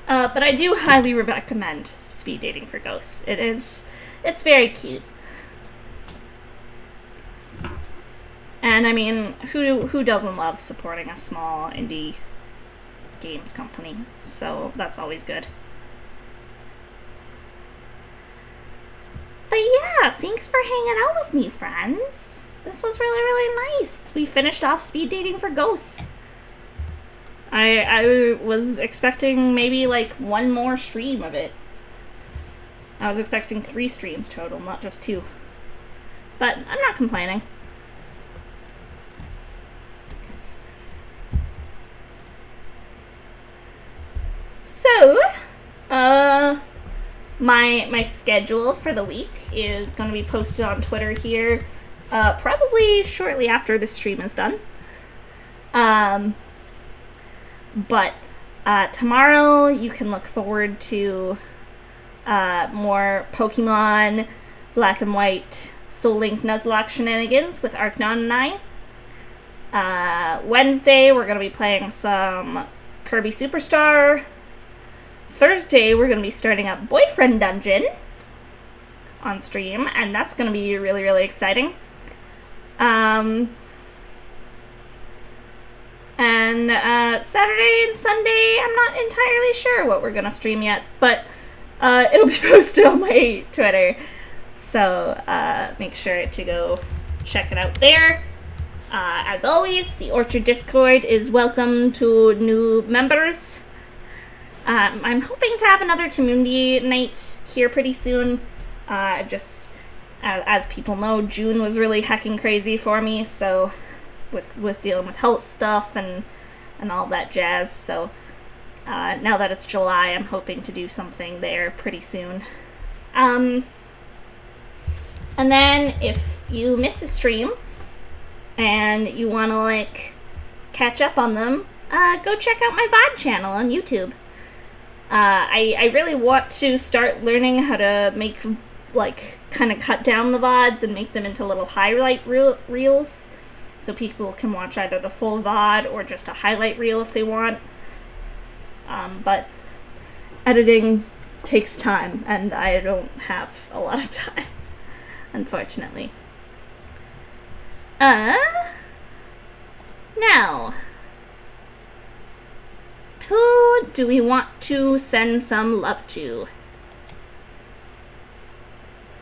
But I do highly recommend speed dating for ghosts. It is It's very cute. And I mean, who doesn't love supporting a small indie games company? So that's always good. But yeah, thanks for hanging out with me, friends. This was really, really nice. We finished off speed dating for ghosts. I was expecting maybe like one more stream of it. I was expecting 3 streams total, not just 2. But I'm not complaining. So, my schedule for the week is going to be posted on Twitter here, probably shortly after the stream is done. But tomorrow you can look forward to more Pokemon Black and White Soul Link Nuzlocke shenanigans with Arcnon and I. Wednesday we're going to be playing some Kirby Superstar. Thursday, we're going to be starting up Boyfriend Dungeon on stream, and that's going to be really, really exciting. And Saturday and Sunday, I'm not entirely sure what we're going to stream yet, but it'll be posted on my Twitter, so make sure to go check it out there. As always, the Orchard Discord is welcome to new members. I'm hoping to have another community night here pretty soon. Just, as people know, June was really heckin' crazy for me, so with dealing with health stuff and all that jazz. So now that it's July, I'm hoping to do something there pretty soon. And then if you miss a stream and you want to like catch up on them, go check out my VOD channel on YouTube. I really want to start learning how to make, like, kind of cut down the VODs and make them into little highlight reels, so people can watch either the full VOD or just a highlight reel if they want. But editing takes time, and I don't have a lot of time, unfortunately. Now, who do we want to send some love to?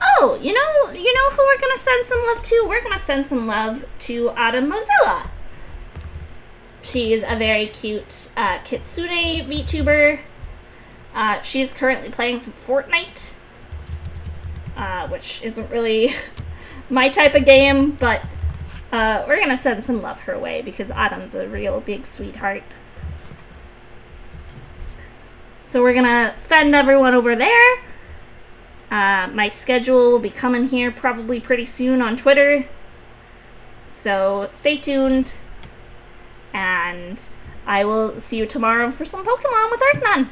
Oh, you know who we're gonna send some love to? We're gonna send some love to Autumn Mozilla. She is a very cute Kitsune VTuber. She is currently playing some Fortnite, which isn't really my type of game, but we're gonna send some love her way because Autumn's a real big sweetheart. So we're gonna send everyone over there. My schedule will be coming here probably pretty soon on Twitter. So stay tuned. And I will see you tomorrow for some Pokemon with Arcnon.